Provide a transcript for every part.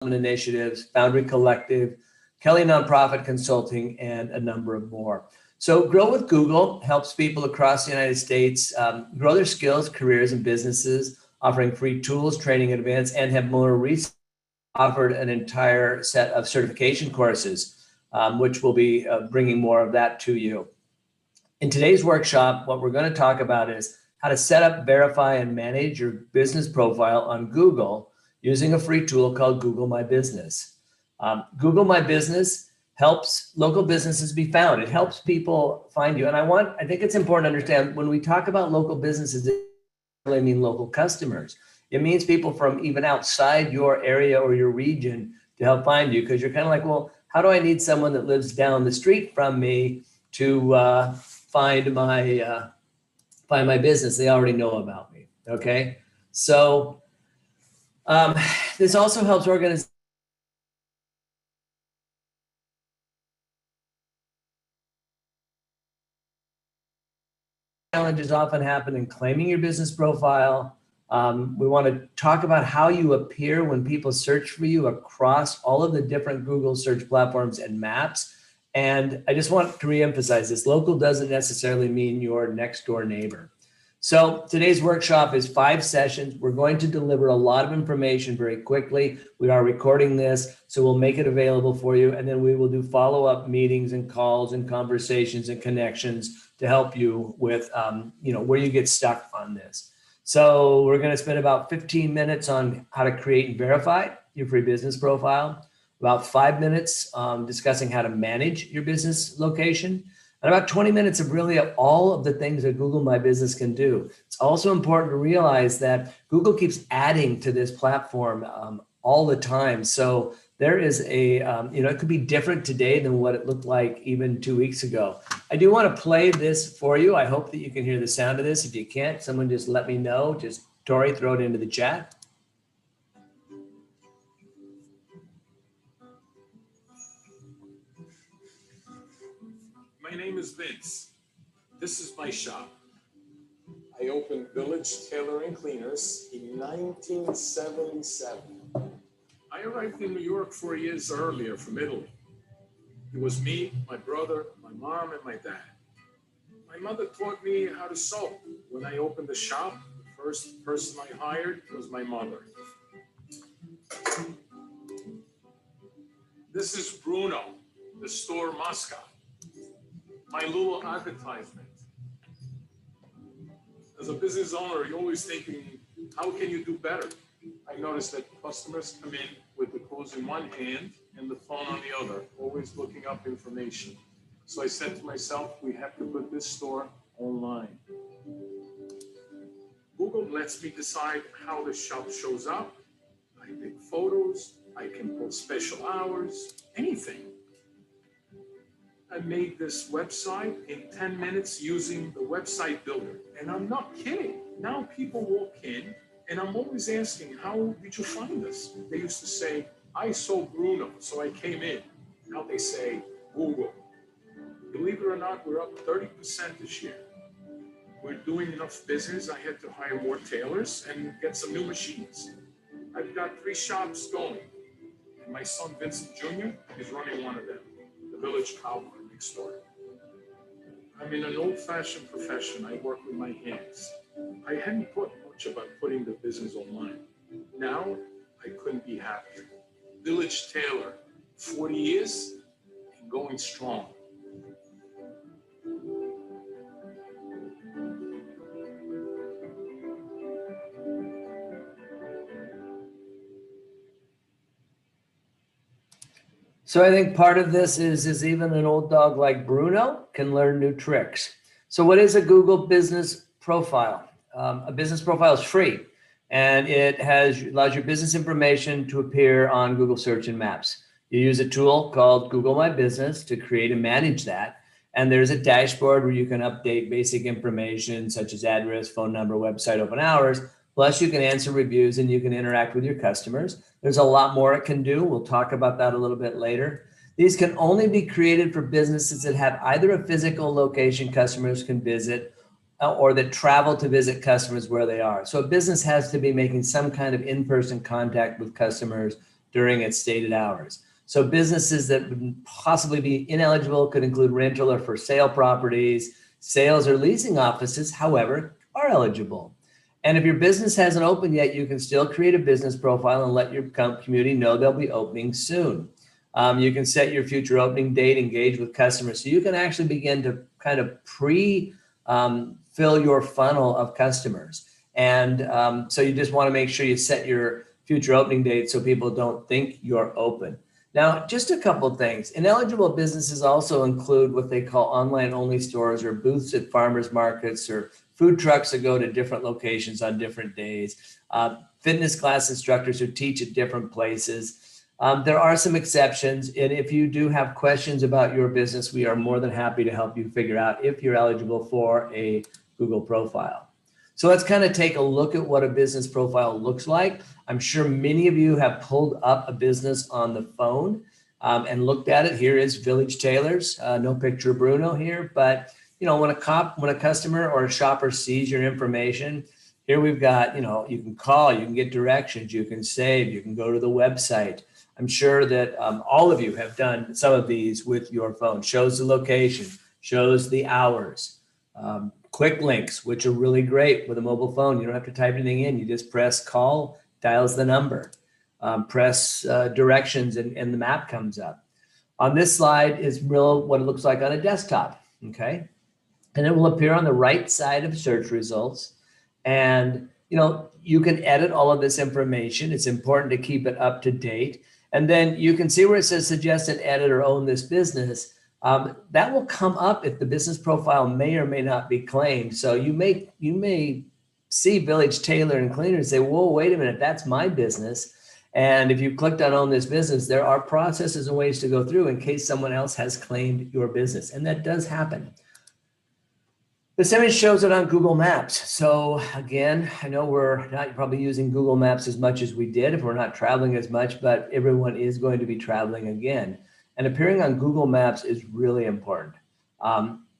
initiatives, Foundry Collective, Kelly Nonprofit Consulting, and a number of more. So Grow with Google helps people across the United States grow their skills, careers, and businesses, offering free tools, training, and events, and have more recently offered an entire set of certification courses, which will be bringing more of that to you. In today's workshop, what we're going to talk about is how to set up, verify, and manage your business profile on Google using a free tool called Google My Business. Google My Business helps local businesses be found. It helps people find you. And I think it's important to understand when we talk about local businesses, it really mean local customers. It means people from even outside your area or your region to help find you, because you're kind of like, well, how do I need someone that lives down the street from me to find my business? They already know about me. Okay, so this also helps organizations. Challenges often happen in claiming your business profile. We want to talk about how you appear when people search for you across all of the different Google search platforms and maps. And I just want to reemphasize this: local doesn't necessarily mean your next door neighbor. So today's workshop is 5 sessions. We're going to deliver a lot of information very quickly. We are recording this, so we'll make it available for you. And then we will do follow-up meetings and calls and conversations and connections to help you with, where you get stuck on this. So we're going to spend about 15 minutes on how to create and verify your free business profile, about 5 minutes discussing how to manage your business location, and about 20 minutes of really all of the things that Google My Business can do. It's also important to realize that Google keeps adding to this platform all the time. So there is it could be different today than what it looked like even 2 weeks ago. I do want to play this for you. I hope that you can hear the sound of this. If you can't, someone just let me know. Just Tori, throw it into the chat. My name is Vince. This is my shop. I opened Village Tailor and Cleaners in 1977. I arrived in New York 4 years earlier from Italy. It was me, my brother, my mom, and my dad. My mother taught me how to sew. When I opened the shop, the first person I hired was my mother. This is Bruno, the store mascot. My little advertisement. As a business owner, you're always thinking, how can you do better? I noticed that customers come in with the clothes in one hand and the phone on the other, always looking up information. So I said to myself, we have to put this store online. Google lets me decide how the shop shows up. I take photos, I can post special hours, anything. I made this website in 10 minutes using the website builder. And I'm not kidding. Now people walk in and I'm always asking, how did you find us? They used to say, I saw Bruno, so I came in. Now they say, Google. Believe it or not, we're up 30% this year. We're doing enough business. I had to hire more tailors and get some new machines. I've got 3 shops going. And my son, Vincent Jr., is running one of them, the Village Cowboy next door. I'm in an old-fashioned profession. I work with my hands. I hadn't thought much about putting the business online. Now, I couldn't be happier. Village Tailor, 40 years and going strong. So I think part of this is even an old dog like Bruno can learn new tricks. So what is a Google business profile? A business profile is free, and it allows your business information to appear on Google Search and Maps. You use a tool called Google My Business to create and manage that. And there's a dashboard where you can update basic information such as address, phone number, website open hours. Plus you can answer reviews and you can interact with your customers. There's a lot more it can do. We'll talk about that a little bit later. These can only be created for businesses that have either a physical location customers can visit or that travel to visit customers where they are. So a business has to be making some kind of in-person contact with customers during its stated hours. So businesses that would possibly be ineligible could include rental or for sale properties. Sales or leasing offices, however, are eligible. And if your business hasn't opened yet, you can still create a business profile and let your community know they'll be opening soon. You can set your future opening date, engage with customers. So you can actually begin to kind of fill your funnel of customers. And so you just want to make sure you set your future opening date so people don't think you're open. Now, just a couple of things. Ineligible businesses also include what they call online-only stores or booths at farmers markets or food trucks that go to different locations on different days, fitness class instructors who teach at different places. There are some exceptions, and if you do have questions about your business, we are more than happy to help you figure out if you're eligible for a Google profile. So let's kind of take a look at what a business profile looks like. I'm sure many of you have pulled up a business on the phone and looked at it. Here is Village Tailors. No picture of Bruno here, but when a customer or a shopper sees your information, here we've got, you can call, you can get directions, you can save, you can go to the website. I'm sure that all of you have done some of these with your phone. Shows the location, shows the hours. Quick links, which are really great with a mobile phone. You don't have to type anything in. You just press call, dials the number, press directions, and the map comes up. On this slide is what it looks like on a desktop, okay? And it will appear on the right side of search results. And, you can edit all of this information. It's important to keep it up to date. And then you can see where it says suggest an edit or own this business. That will come up if the business profile may or may not be claimed. So you may see Village Tailor and Cleaner and say, whoa, wait a minute, that's my business. And if you clicked on own this business, there are processes and ways to go through in case someone else has claimed your business. And that does happen. This image shows it on Google Maps. So again, I know we're not probably using Google Maps as much as we did if we're not traveling as much, but everyone is going to be traveling again. And appearing on Google Maps is really important.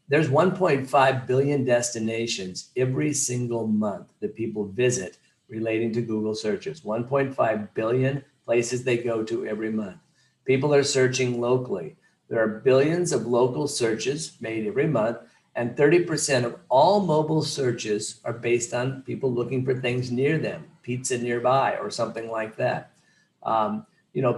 There's 1.5 billion destinations every single month that people visit relating to Google searches. 1.5 billion places they go to every month. People are searching locally. There are billions of local searches made every month, and 30% of all mobile searches are based on people looking for things near them, pizza nearby or something like that.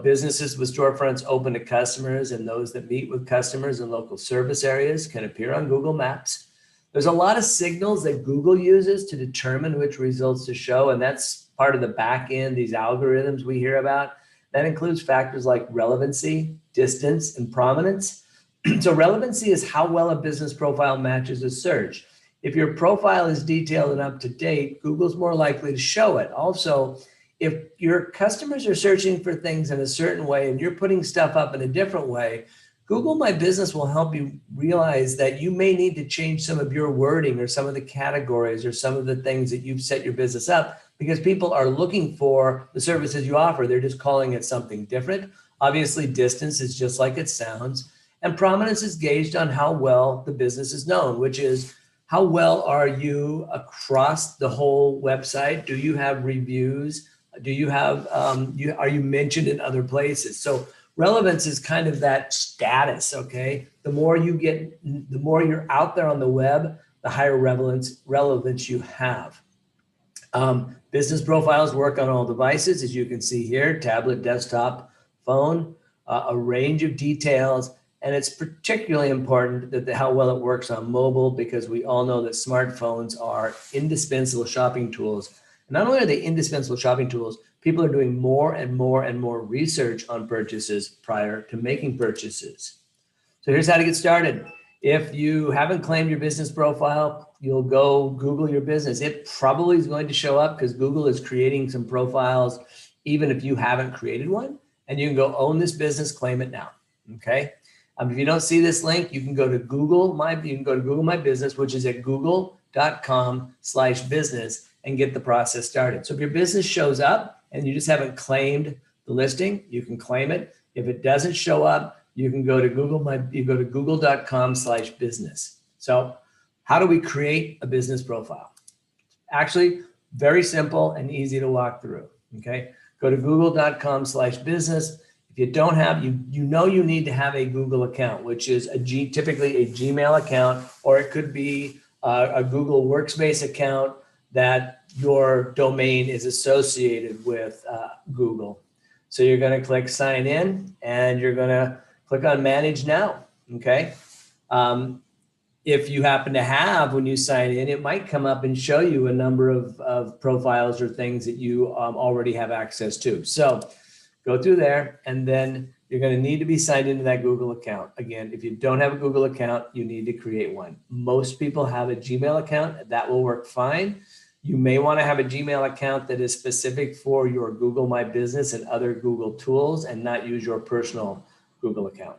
Businesses with storefronts open to customers and those that meet with customers in local service areas can appear on Google Maps. There's a lot of signals that Google uses to determine which results to show, and that's part of the back end, these algorithms we hear about. That includes factors like relevancy, distance, and prominence. So relevancy is how well a business profile matches a search. If your profile is detailed and up to date, Google's more likely to show it. Also, if your customers are searching for things in a certain way and you're putting stuff up in a different way, Google My Business will help you realize that you may need to change some of your wording or some of the categories or some of the things that you've set your business up because people are looking for the services you offer. They're just calling it something different. Obviously, distance is just like it sounds. And prominence is gauged on how well the business is known, which is how well are you across the whole website? Do you have reviews? Do you have, are you mentioned in other places? So relevance is kind of that status, okay? The more you're out there on the web, the higher relevance you have. Business profiles work on all devices, as you can see here, tablet, desktop, phone, a range of details. And it's particularly important that how well it works on mobile because we all know that smartphones are indispensable shopping tools. Not only are they indispensable shopping tools, people are doing more and more and more research on purchases prior to making purchases. So here's how to get started. If you haven't claimed your business profile, you'll go Google your business. It probably is going to show up because Google is creating some profiles, even if you haven't created one. And you can go own this business, claim it now, okay? If you don't see this link, you can go to Google My Business, which is at google.com/business and get the process started. So if your business shows up and you just haven't claimed the listing, you can claim it. If it doesn't show up, you can go to google.com/business. So how do we create a business profile? Actually, very simple and easy to walk through, okay? Go to google.com/business. If you don't have, you know you need to have a Google account, which is typically a Gmail account, or it could be a Google Workspace account that your domain is associated with Google. So you're going to click sign in and you're going to click on manage now. Okay. If you happen to have, when you sign in, it might come up and show you a number of profiles or things that you already have access to. So go through there, and then you're going to need to be signed into that Google account. Again, if you don't have a Google account, you need to create one. Most people have a Gmail account. That will work fine. You may want to have a Gmail account that is specific for your Google My Business and other Google tools, and not use your personal Google account.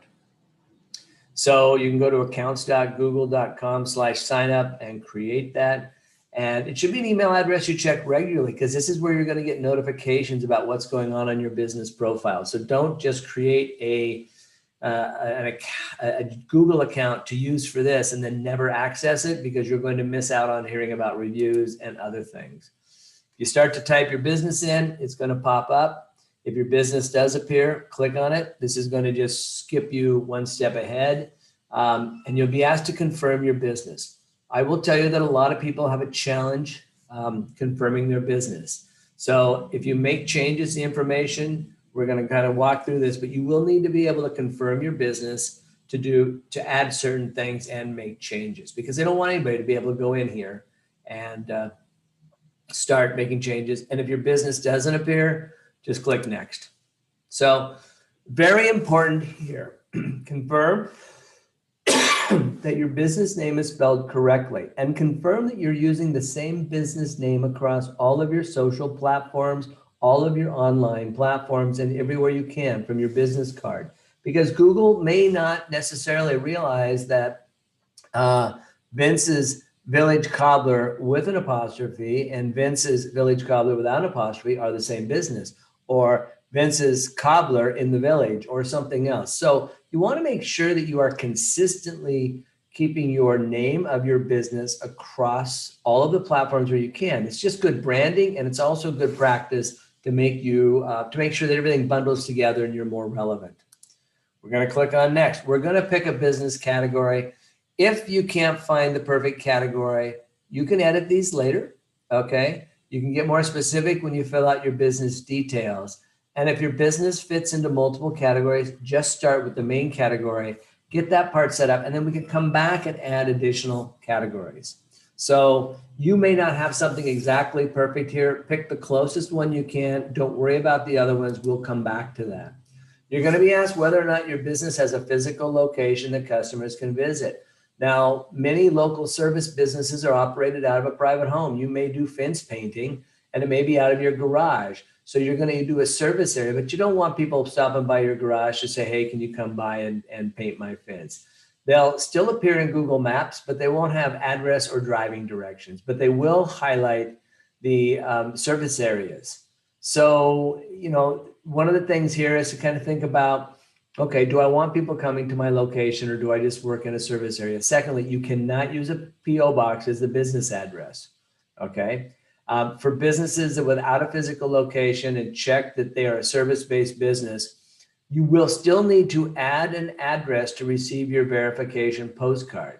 So you can go to accounts.google.com/sign up and create that. And it should be an email address you check regularly, because this is where you're going to get notifications about what's going on your business profile. So don't just create a Google account to use for this and then never access it, because you're going to miss out on hearing about reviews and other things. If you start to type your business in, it's going to pop up. If your business does appear, click on it. This is going to just skip you one step ahead, and you'll be asked to confirm your business. I will tell you that a lot of people have a challenge confirming their business. So if you make changes to the information, we're going to kind of walk through this, but you will need to be able to confirm your business to add certain things and make changes, because they don't want anybody to be able to go in here and start making changes. And if your business doesn't appear, just click next. So very important here, confirm that your business name is spelled correctly, and confirm that you're using the same business name across all of your social platforms, all of your online platforms, and everywhere you can from your business card. Because Google may not necessarily realize that Vince's Village Cobbler with an apostrophe and Vince's Village Cobbler without an apostrophe are the same business, or Vince's Cobbler in the Village, or something else. So you want to make sure that you are consistently keeping your name of your business across all of the platforms where you can. It's just good branding, and it's also good practice to make sure that everything bundles together and you're more relevant. We're going to click on next. We're going to pick a business category. If you can't find the perfect category, you can edit these later, okay? You can get more specific when you fill out your business details. And if your business fits into multiple categories, just start with the main category, get that part set up, and then we can come back and add additional categories. So you may not have something exactly perfect here. Pick the closest one you can. Don't worry about the other ones. We'll come back to that. You're going to be asked whether or not your business has a physical location that customers can visit. Now, many local service businesses are operated out of a private home. You may do fence painting, and it may be out of your garage. So you're going to do a service area, but you don't want people stopping by your garage to say, hey, can you come by and paint my fence? They'll still appear in Google Maps, but they won't have address or driving directions, but they will highlight the service areas. So, one of the things here is to kind of think about, okay, do I want people coming to my location, or do I just work in a service area? Secondly, you cannot use a PO box as the business address, okay? For businesses that without a physical location and check that they are a service-based business, you will still need to add an address to receive your verification postcard,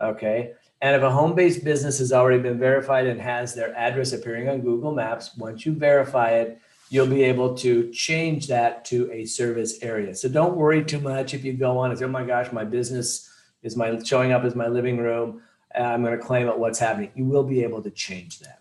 okay? And if a home-based business has already been verified and has their address appearing on Google Maps, once you verify it, you'll be able to change that to a service area. So don't worry too much if you go on and say, oh my gosh, my business is showing up as my living room. I'm going to claim it, what's happening. You will be able to change that.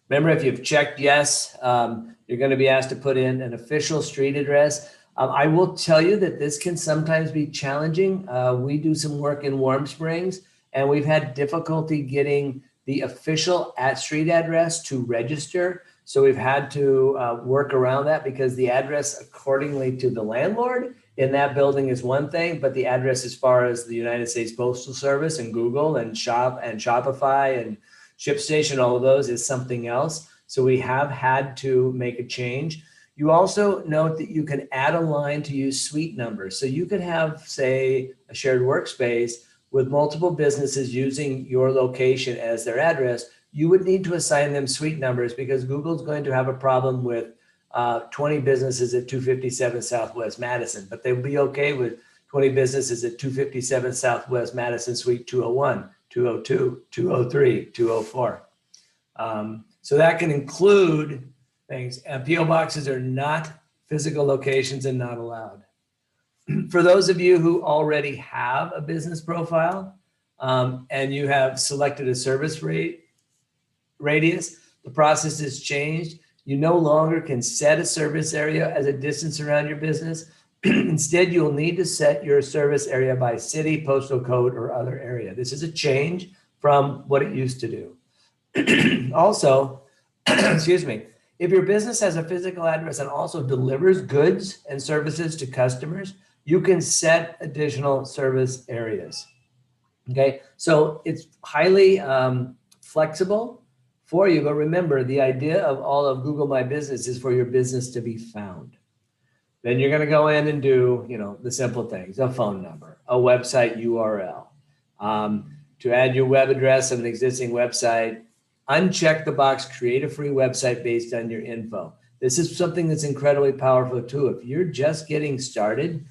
Remember, if you've checked yes, you're going to be asked to put in an official street address. I will tell you that this can sometimes be challenging. We do some work in Warm Springs, and we've had difficulty getting the official street address to register. So we've had to work around that, because the address accordingly to the landlord in that building is one thing, but the address as far as the United States Postal Service and Google and Shopify and ShipStation, all of those is something else. So we have had to make a change. You also note that you can add a line to use suite numbers. So you could have, say, a shared workspace with multiple businesses using your location as their address. You would need to assign them suite numbers, because Google's going to have a problem with 20 businesses at 257 Southwest Madison, but they'll be okay with 20 businesses at 257 Southwest Madison Suite 201, 202, 203, 204. So that can include things. And PO boxes are not physical locations and not allowed. For those of you who already have a business profile and you have selected a service radius, the process has changed. You no longer can set a service area as a distance around your business. Instead, you'll need to set your service area by city, postal code, or other area. This is a change from what it used to do. Also, excuse me, if your business has a physical address and also delivers goods and services to customers, you can set additional service areas. Okay, so it's highly flexible for you, but remember, the idea of all of Google My Business is for your business to be found. Then you're going to go in and do, the simple things: a phone number, a website URL, to add your web address of an existing website. Uncheck the box, create a free website based on your info. This is something that's incredibly powerful too. If you're just getting started,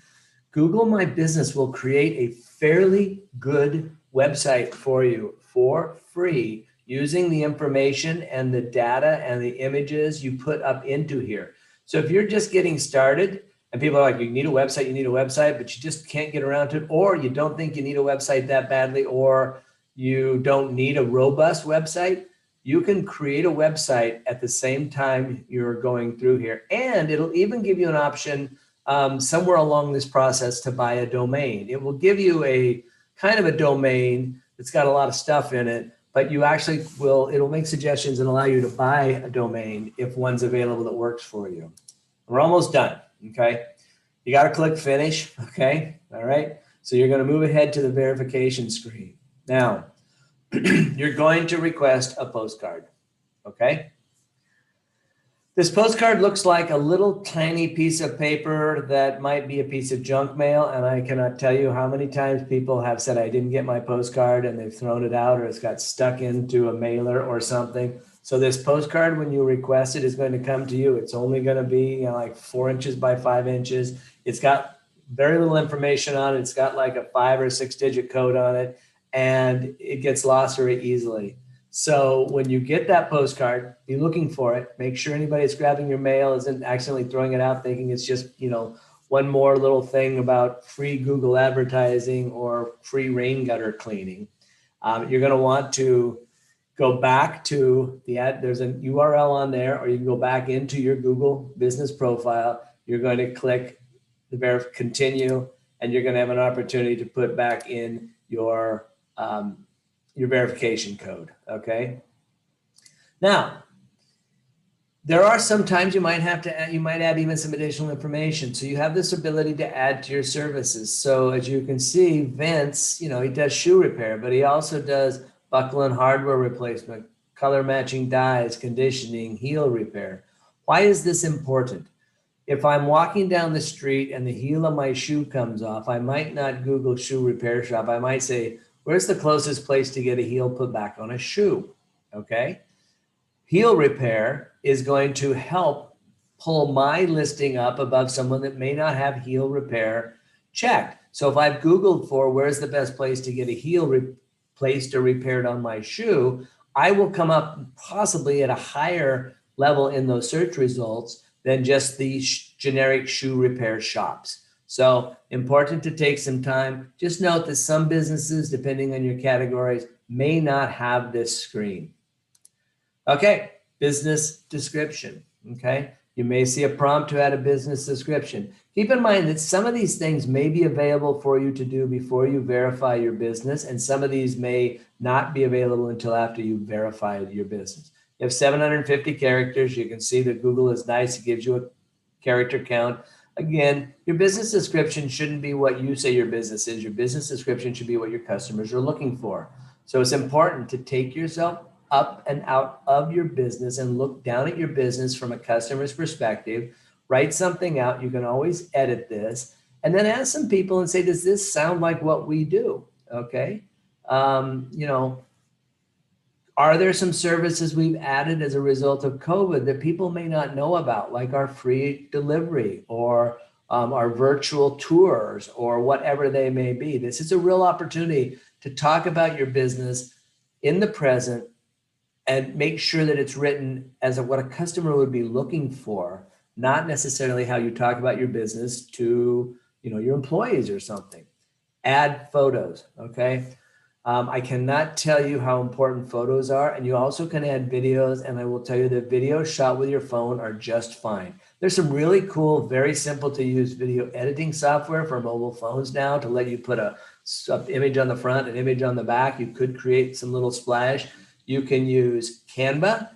Google My Business will create a fairly good website for you for free using the information and the data and the images you put up into here. So if you're just getting started and people are like, you need a website, but you just can't get around to it, or you don't think you need a website that badly, or you don't need a robust website, you can create a website at the same time you're going through here. And it'll even give you an option somewhere along this process to buy a domain. It will give you a kind of a domain that's got a lot of stuff in it, but you actually it'll make suggestions and allow you to buy a domain if one's available that works for you. We're almost done, okay? You got to click finish, okay? All right, so you're going to move ahead to the verification screen. Now, you're going to request a postcard, okay? This postcard looks like a little tiny piece of paper that might be a piece of junk mail, and I cannot tell you how many times people have said, I didn't get my postcard, and they've thrown it out, or it's got stuck into a mailer or something. So this postcard, when you request it, is going to come to you. It's only going to be like 4 inches by 5 inches. It's got very little information on it. It's got like a 5 or 6 digit code on it, and it gets lost very easily. So when you get that postcard, be looking for it. Make sure anybody that's grabbing your mail isn't accidentally throwing it out thinking it's just, one more little thing about free Google advertising or free rain gutter cleaning. You're going to want to go back to there's a URL on there, or you can go back into your Google business profile. You're going to click the continue, and you're going to have an opportunity to put back in your verification code, okay? Now, there are sometimes you might add even some additional information. So you have this ability to add to your services. So as you can see, Vince, he does shoe repair, but he also does buckle and hardware replacement, color matching dyes, conditioning, heel repair. Why is this important? If I'm walking down the street and the heel of my shoe comes off, I might not Google shoe repair shop. I might say, where's the closest place to get a heel put back on a shoe? Okay. Heel repair is going to help pull my listing up above someone that may not have heel repair checked. So if I've Googled for where's the best place to get a heel replaced or repaired on my shoe, I will come up possibly at a higher level in those search results than just the generic shoe repair shops. So important to take some time. Just note that some businesses, depending on your categories, may not have this screen. Okay, business description, okay? You may see a prompt to add a business description. Keep in mind that some of these things may be available for you to do before you verify your business, and some of these may not be available until after you verified your business. You have 750 characters. You can see that Google is nice. It gives you a character count. Again, your business description shouldn't be what you say your business is. Your business description should be what your customers are looking for. So it's important to take yourself up and out of your business and look down at your business from a customer's perspective. Write something out. You can always edit this. And then ask some people and say, does this sound like what we do? Okay. Are there some services we've added as a result of COVID that people may not know about, like our free delivery or our virtual tours or whatever they may be? This is a real opportunity to talk about your business in the present and make sure that it's written as what a customer would be looking for, not necessarily how you talk about your business to, your employees or something. Add photos, okay? I cannot tell you how important photos are, and you also can add videos, and I will tell you that videos shot with your phone are just fine. There's some really cool, very simple to use video editing software for mobile phones now to let you put a image on the front, an image on the back. You could create some little splash. You can use Canva,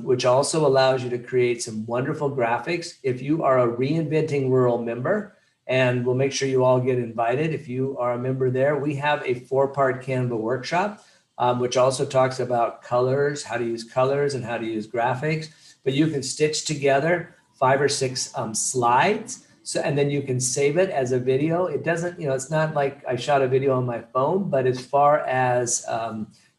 which also allows you to create some wonderful graphics. If you are a Reinventing Rural member, and we'll make sure you all get invited. If you are a member there, we have a 4-part Canva workshop, which also talks about colors, how to use colors and how to use graphics. But you can stitch together 5 or 6 slides. So, and then you can save it as a video. It doesn't, it's not like I shot a video on my phone, but as far as,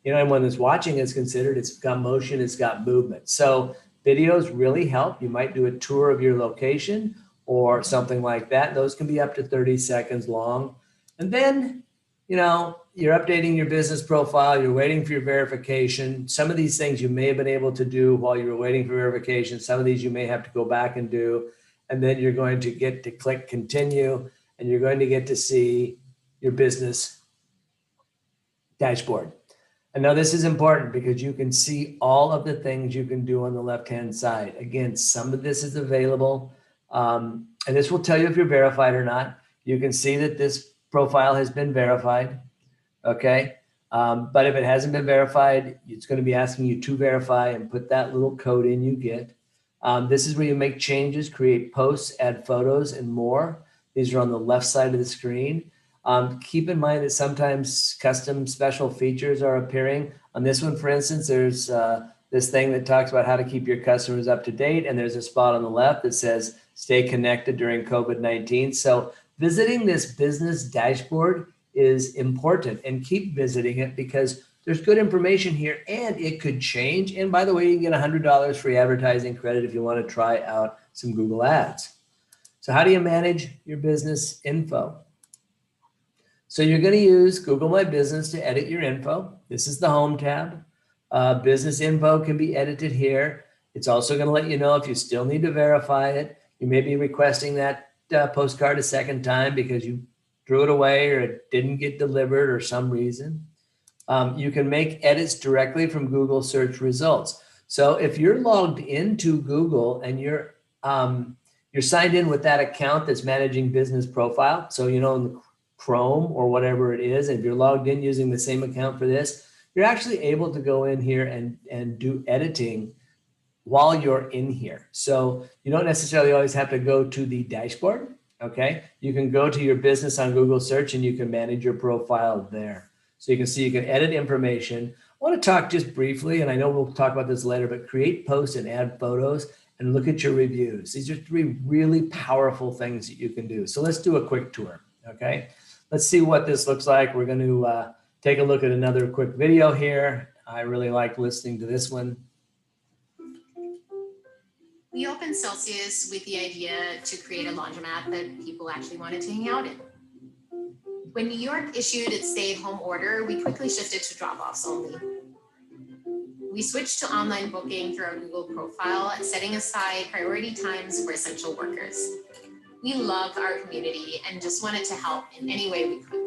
anyone that's watching is considered, it's got motion, it's got movement. So videos really help. You might do a tour of your location or something like that. Those can be up to 30 seconds long. And then, you're updating your business profile, you're waiting for your verification. Some of these things you may have been able to do while you were waiting for verification. Some of these you may have to go back and do. And then you're going to get to click continue, and you're going to get to see your business dashboard. And now this is important because you can see all of the things you can do on the left-hand side. Again, some of this is available. And this will tell you if you're verified or not. You can see that this profile has been verified, okay? But if it hasn't been verified, it's going to be asking you to verify and put that little code in you get. This is where you make changes, create posts, add photos, and more. These are on the left side of the screen. Keep in mind that sometimes custom special features are appearing. On this one, for instance, there's this thing that talks about how to keep your customers up to date. And there's a spot on the left that says, stay connected during COVID-19. So visiting this business dashboard is important, and keep visiting it because there's good information here and it could change. And by the way, you can get $100 free advertising credit if you want to try out some Google Ads. So how do you manage your business info? So you're going to use Google My Business to edit your info. This is the home tab. Business info can be edited here. It's also going to let you know if you still need to verify it. You may be requesting that postcard a second time because you threw it away or it didn't get delivered or some reason. You can make edits directly from Google search results. So if you're logged into Google and you're signed in with that account that's managing business profile, so in the Chrome or whatever it is, if you're logged in using the same account for this, you're actually able to go in here and do editing while you're in here. So you don't necessarily always have to go to the dashboard, okay? You can go to your business on Google search and you can manage your profile there. So you can see you can edit information. I want to talk just briefly, and I know we'll talk about this later, but create posts and add photos and look at your reviews. These are 3 really powerful things that you can do. So let's do a quick tour, okay? Let's see what this looks like. We're going to take a look at another quick video here. I really like listening to this one. We opened Celsius with the idea to create a laundromat that people actually wanted to hang out in. When New York issued its stay-at-home order, we quickly shifted to drop-offs only. We switched to online booking through our Google profile, setting aside priority times for essential workers. We loved our community and just wanted to help in any way we could.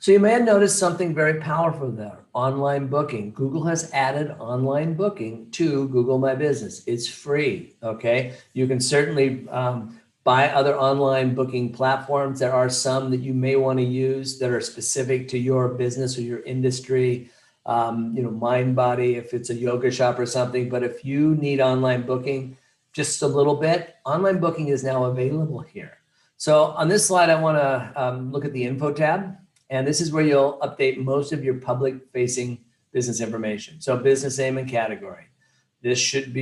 So you may have noticed something very powerful there, online booking. Google has added online booking to Google My Business. It's free, okay? You can certainly buy other online booking platforms. There are some that you may want to use that are specific to your business or your industry. MindBody, if it's a yoga shop or something. But if you need online booking just a little bit, online booking is now available here. So on this slide, I want to look at the info tab. And this is where you'll update most of your public facing business information. So business name and category. This should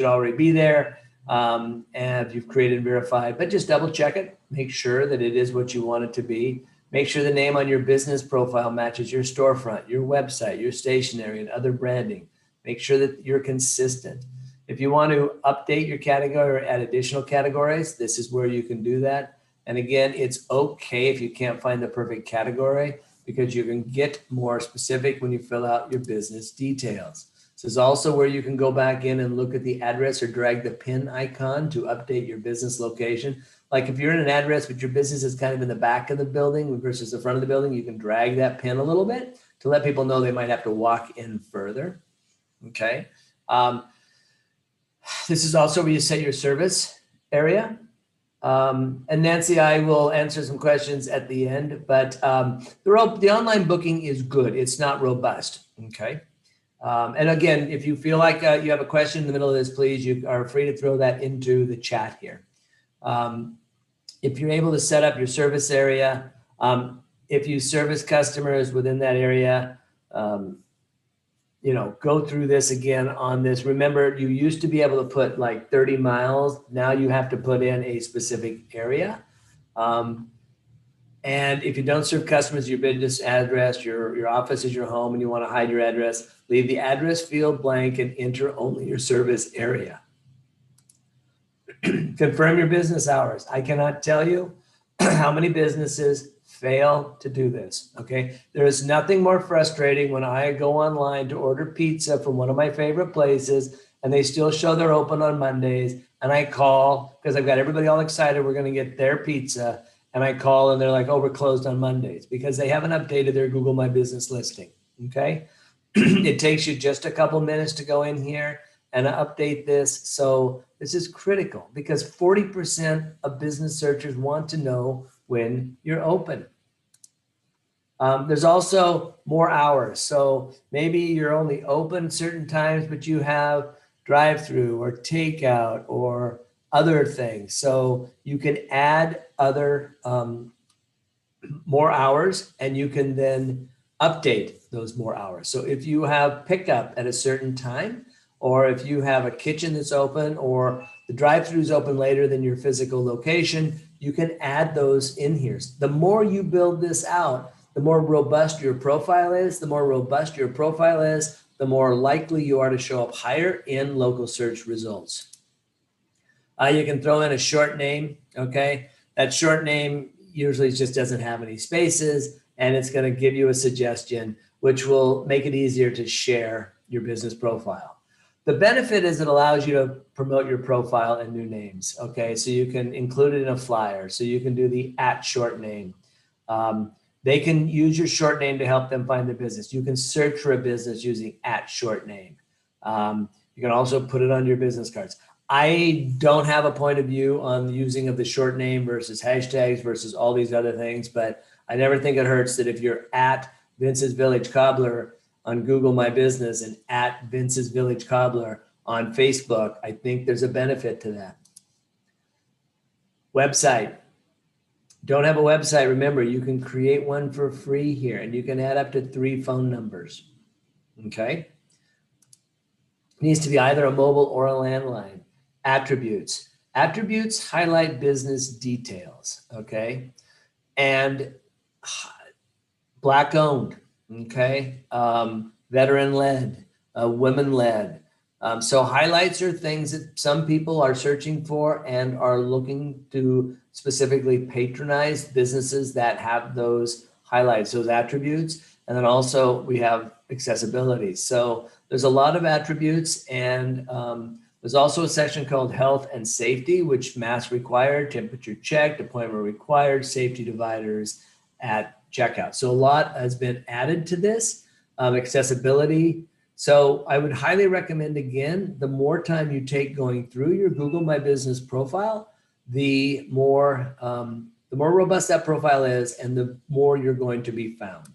already be there. And if you've created and verified, but just double check it, make sure that it is what you want it to be. Make sure the name on your business profile matches your storefront, your website, your stationery, and other branding. Make sure that you're consistent. If you want to update your category or add additional categories, this is where you can do that. And again, it's okay if you can't find the perfect category, because you can get more specific when you fill out your business details. This is also where you can go back in and look at the address or drag the pin icon to update your business location. Like if you're in an address, but your business is kind of in the back of the building versus the front of the building, you can drag that pin a little bit to let people know they might have to walk in further. Okay. This is also where you set your service area. And Nancy, I will answer some questions at the end, but the online booking is good. It's not robust. Okay. And again, if you feel like you have a question in the middle of this, please, you are free to throw that into the chat here. If you're able to set up your service area, if you service customers within that area, go through this again on this. Remember, you used to be able to put like 30 miles. Now you have to put in a specific area. And if you don't serve customers, your business address, your office is your home, and you want to hide your address, leave the address field blank and enter only your service area. Confirm your business hours. I cannot tell you how many businesses fail to do this. Okay. There is nothing more frustrating when I go online to order pizza from one of my favorite places and they still show they're open on Mondays. And I call because I've got everybody all excited. We're going to get their pizza. And I call and they're like, oh, we're closed on Mondays because they haven't updated their Google My Business listing. Okay. It takes you just a couple minutes to go in here and update this. So this is critical because 40% of business searchers want to know when you're open. There's also more hours. So maybe you're only open certain times, but you have drive-through or takeout or other things. So you can add other more hours and you can then update those more hours. So if you have pickup at a certain time, or if you have a kitchen that's open or the drive-through is open later than your physical location, you can add those in here. The more you build this out, the more robust your profile is. The more robust your profile is, the more likely you are to show up higher in local search results. You can throw in a short name, okay? That short name usually just doesn't have any spaces, and it's going to give you a suggestion, which will make it easier to share your business profile. The benefit is it allows you to promote your profile and new names, okay? So you can include it in a flyer. So you can do the @short name. They can use your short name to help them find their business. You can search for a business using @short name. You can also put it on your business cards. I don't have a point of view on the using of the short name versus hashtags versus all these other things, but I never think it hurts that if you're at Vince's Village Cobbler on Google My Business and at Vince's Village Cobbler on Facebook, I think there's a benefit to that. Website. Don't have a website? Remember, you can create one for free here and you can add up to 3 phone numbers. Okay. It needs to be either a mobile or a landline. Attributes. Attributes highlight business details. Okay. And Black owned. Okay. Veteran led, women led. So highlights are things that some people are searching for and are looking to specifically patronize businesses that have those highlights, those attributes. And then also we have accessibility. So there's a lot of attributes, and there's also a section called health and safety, which mask required, temperature checked, appointment required, safety dividers at checkout. So a lot has been added to this, accessibility. So I would highly recommend, again, the more time you take going through your Google My Business profile, the more robust that profile is and the more you're going to be found.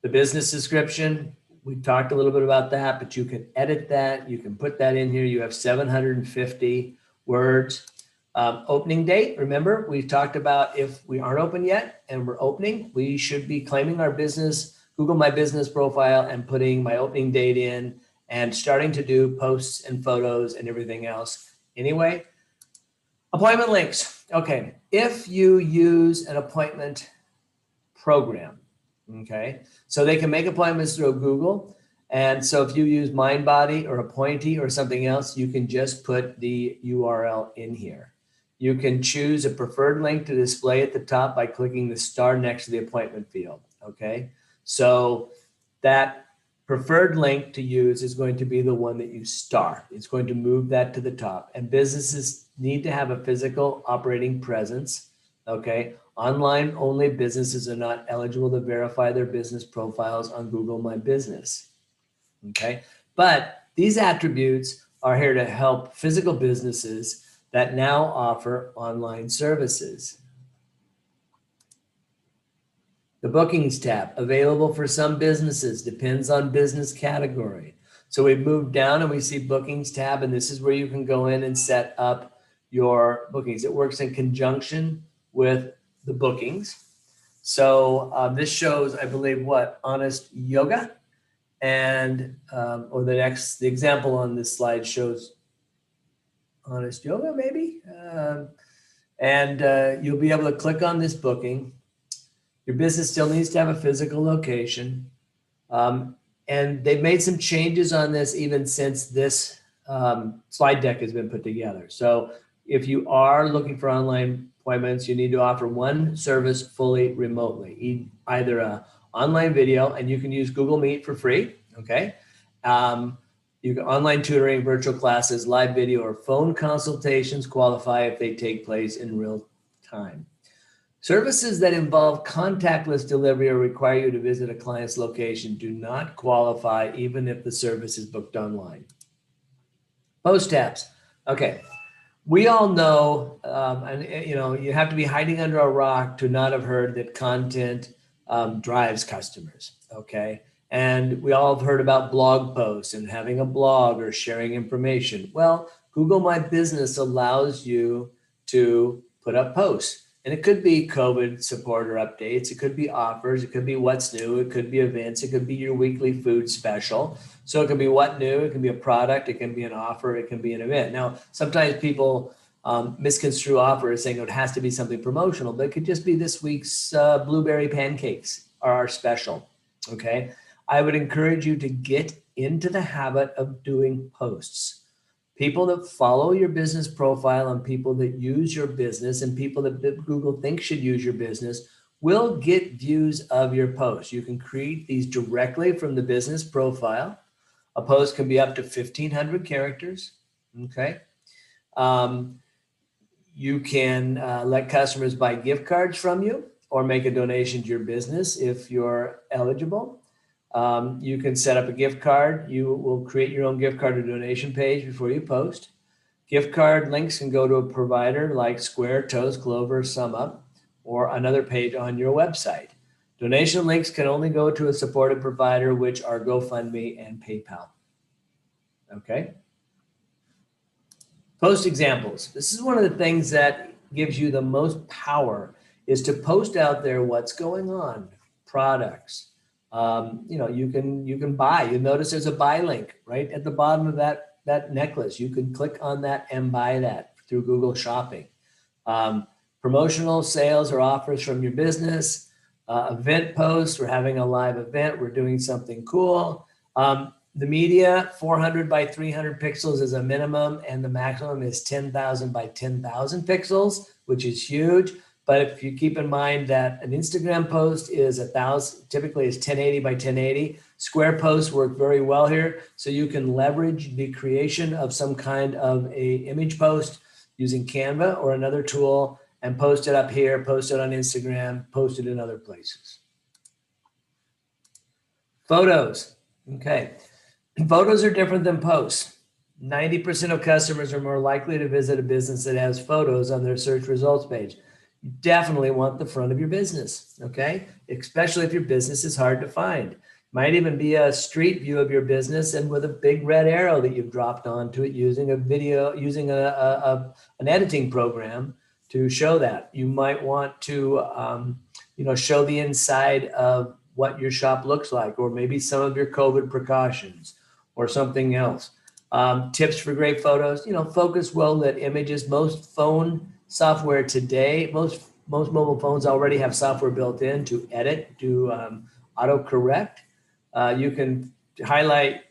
The business description, we talked a little bit about that, but you can edit that. You can put that in here. You have 750 words. Opening date, remember, we talked about if we aren't open yet and we're opening, we should be claiming our business, Google My Business profile, and putting my opening date in and starting to do posts and photos and everything else anyway. Appointment links. Okay, if you use an appointment program, okay, so they can make appointments through Google. And so if you use Mindbody or Appointee or something else, you can just put the URL in here. You can choose a preferred link to display at the top by clicking the star next to the appointment field, okay? So that preferred link to use is going to be the one that you star. It's going to move that to the top. And businesses need to have a physical operating presence, okay? Online only businesses are not eligible to verify their business profiles on Google My Business, okay? But these attributes are here to help physical businesses that now offer online services. The bookings tab, available for some businesses, depends on business category. So we've moved down and we see bookings tab, and this is where you can go in and set up your bookings. It works in conjunction with the bookings. So this shows, I believe, what? Honest Yoga. And, or the example on this slide shows Honest Yoga, maybe? You'll be able to click on this booking. Your business still needs to have a physical location. And they've made some changes on this even since this slide deck has been put together. So if you are looking for online appointments, you need to offer one service fully remotely, either a online video, and you can use Google Meet for free, okay? You can online tutoring, virtual classes, live video, or phone consultations qualify if they take place in real time. Services that involve contactless delivery or require you to visit a client's location do not qualify even if the service is booked online. Post tabs. Okay, we all know, and you know, you have to be hiding under a rock to not have heard that content drives customers, okay? And we all have heard about blog posts and having a blog or sharing information. Well, Google My Business allows you to put up posts. And it could be COVID support or updates. It could be offers. It could be what's new. It could be events. It could be your weekly food special. So it could be what new. It can be a product. It can be an offer. It can be an event. Now, sometimes people misconstrue offer as saying it has to be something promotional, but it could just be this week's blueberry pancakes are our special, okay? I would encourage you to get into the habit of doing posts. People that follow your business profile and people that use your business and people that Google thinks should use your business will get views of your posts. You can create these directly from the business profile. A post can be up to 1,500 characters, okay? You can let customers buy gift cards from you or make a donation to your business if you're eligible. You can set up a gift card. You will create your own gift card or donation page before you post. Gift card links can go to a provider like Square, Toast, Clover, SumUp, or another page on your website. Donation links can only go to a supported provider, which are GoFundMe and PayPal. Okay. Post examples. This is one of the things that gives you the most power is to post out there what's going on, products. You know, you can buy. You notice there's a buy link right at the bottom of that necklace. You can click on that and buy that through Google Shopping. Promotional sales or offers from your business. Event posts. We're having a live event. We're doing something cool. The media, 400 by 300 pixels is a minimum, and the maximum is 10,000 by 10,000 pixels, which is huge. But if you keep in mind that an Instagram post is 1,000, typically is 1080 by 1080, square posts work very well here. So you can leverage the creation of some kind of a image post using Canva or another tool and post it up here, post it on Instagram, post it in other places. Photos, okay. Photos are different than posts. 90% of customers are more likely to visit a business that has photos on their search results page. You definitely want the front of your business, okay? Especially if your business is hard to find. Might even be a street view of your business and with a big red arrow that you've dropped onto it using a video, using an editing program to show that. You might want to, show the inside of what your shop looks like, or maybe some of your COVID precautions or something else. Tips for great photos, focus well-lit images. Most phone software today, most mobile phones already have software built in to edit, do autocorrect. You can highlight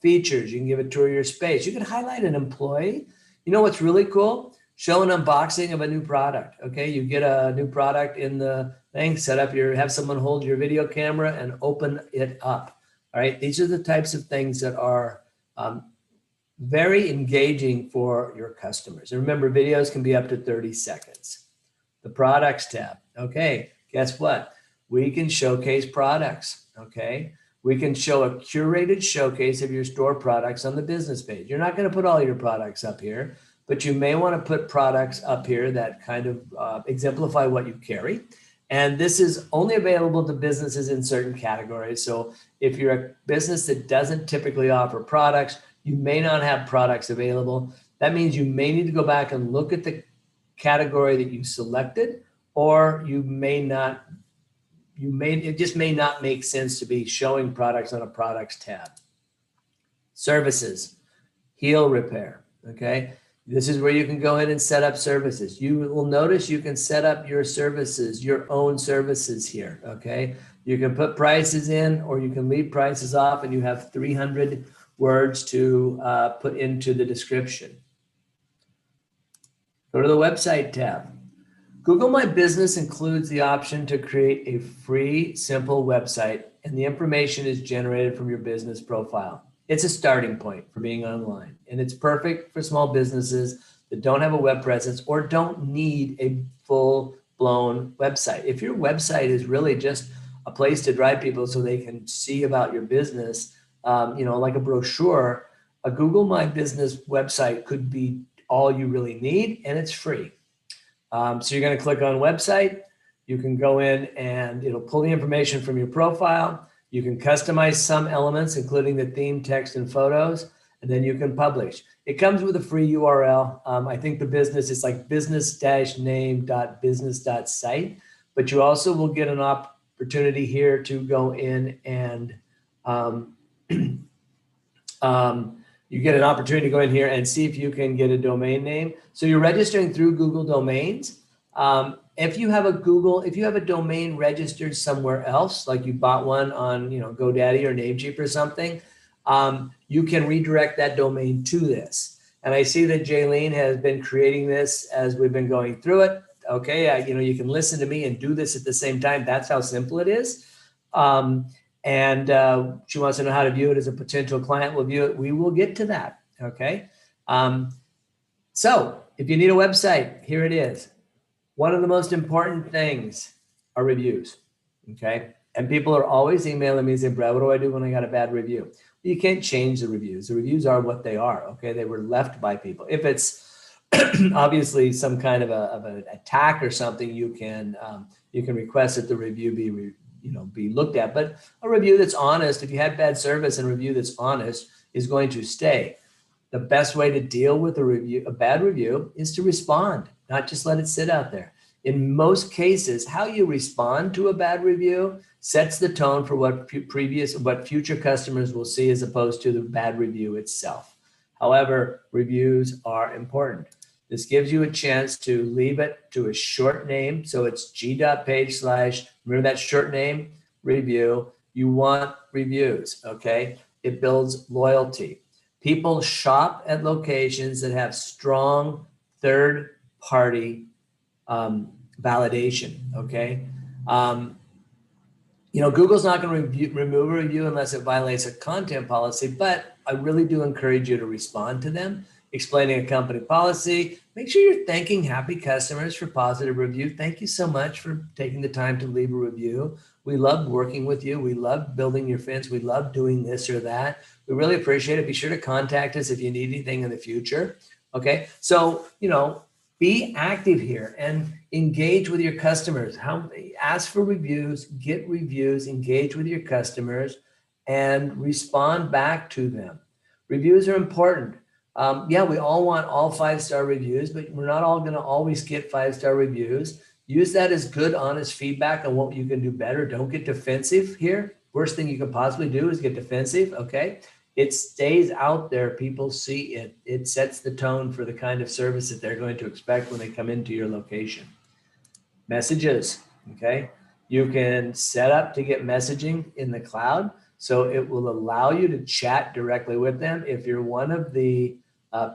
features. You can give a tour of your space. You can highlight an employee. You know what's really cool? Show an unboxing of a new product. Okay, you get a new product in the thing, have someone hold your video camera and open it up. All right, these are the types of things that are very engaging for your customers. And remember, videos can be up to 30 seconds. The products tab. Okay, guess what? We can showcase products. Okay, we can show a curated showcase of your store products on the business page. You're not going to put all your products up here, but you may want to put products up here that kind of exemplify what you carry. And this is only available to businesses in certain categories. So if you're a business that doesn't typically offer products, you may not have products available. That means you may need to go back and look at the category that you selected, or it just may not make sense to be showing products on a products tab. Services, heel repair, okay? This is where you can go in and set up services. You will notice you can set up your services, your own services here, okay? You can put prices in, or you can leave prices off, and you have 300 words to put into the description. Go to the website tab. Google My Business includes the option to create a free, simple website, and the information is generated from your business profile. It's a starting point for being online, and it's perfect for small businesses that don't have a web presence or don't need a full-blown website. If your website is really just a place to drive people so they can see about your business, like a brochure, a Google My Business website could be all you really need, and it's free. So you're going to click on website. You can go in and it'll pull the information from your profile. You can customize some elements, including the theme, text, and photos, and then you can publish. It comes with a free URL. I think the business is like business-name.business.site, but you also will get an opportunity here to go in and you get an opportunity to go in here and see if you can get a domain name. So you're registering through Google Domains. If you have a domain registered somewhere else, like you bought one on GoDaddy or Namecheap or something, you can redirect that domain to this. And I see that Jaylene has been creating this as we've been going through it. Okay, you can listen to me and do this at the same time. That's how simple it is. And she wants to know how to view it as a potential client will view it. We will get to that, okay? So if you need a website, here it is. One of the most important things are reviews, okay? And people are always emailing me and saying, Brad, what do I do when I got a bad review? You can't change the reviews. The reviews are what they are, okay? They were left by people. If it's obviously some kind of an attack or something, you can request that the review be looked at. But a review that's honest, if you had bad service, and a review that's honest is going to stay. The best way to deal with a bad review is to respond, not just let it sit out there. In most cases, how you respond to a bad review sets the tone for what future customers will see, as opposed to the bad review itself. However, reviews are important. This gives you a chance to leave it to a short name. So it's g.page/, remember that short name, review. You want reviews, okay? It builds loyalty. People shop at locations that have strong third-party validation, okay? Google's not going to remove a review unless it violates a content policy, but I really do encourage you to respond to them, explaining a company policy. Make sure you're thanking happy customers for positive review. Thank you so much for taking the time to leave a review. We love working with you. We love building your fence. We love doing this or that. We really appreciate it. Be sure to contact us if you need anything in the future. Okay. So, be active here and engage with your customers. Ask for reviews, get reviews, engage with your customers, and respond back to them. Reviews are important. We all want all 5-star reviews, but we're not all going to always get 5-star reviews. Use that as good, honest feedback on what you can do better. Don't get defensive here. Worst thing you can possibly do is get defensive, okay? it stays out there. People see it. It sets the tone for the kind of service that they're going to expect when they come into your location. Messages, okay? You can set up to get messaging in the cloud, so it will allow you to chat directly with them. If you're one of the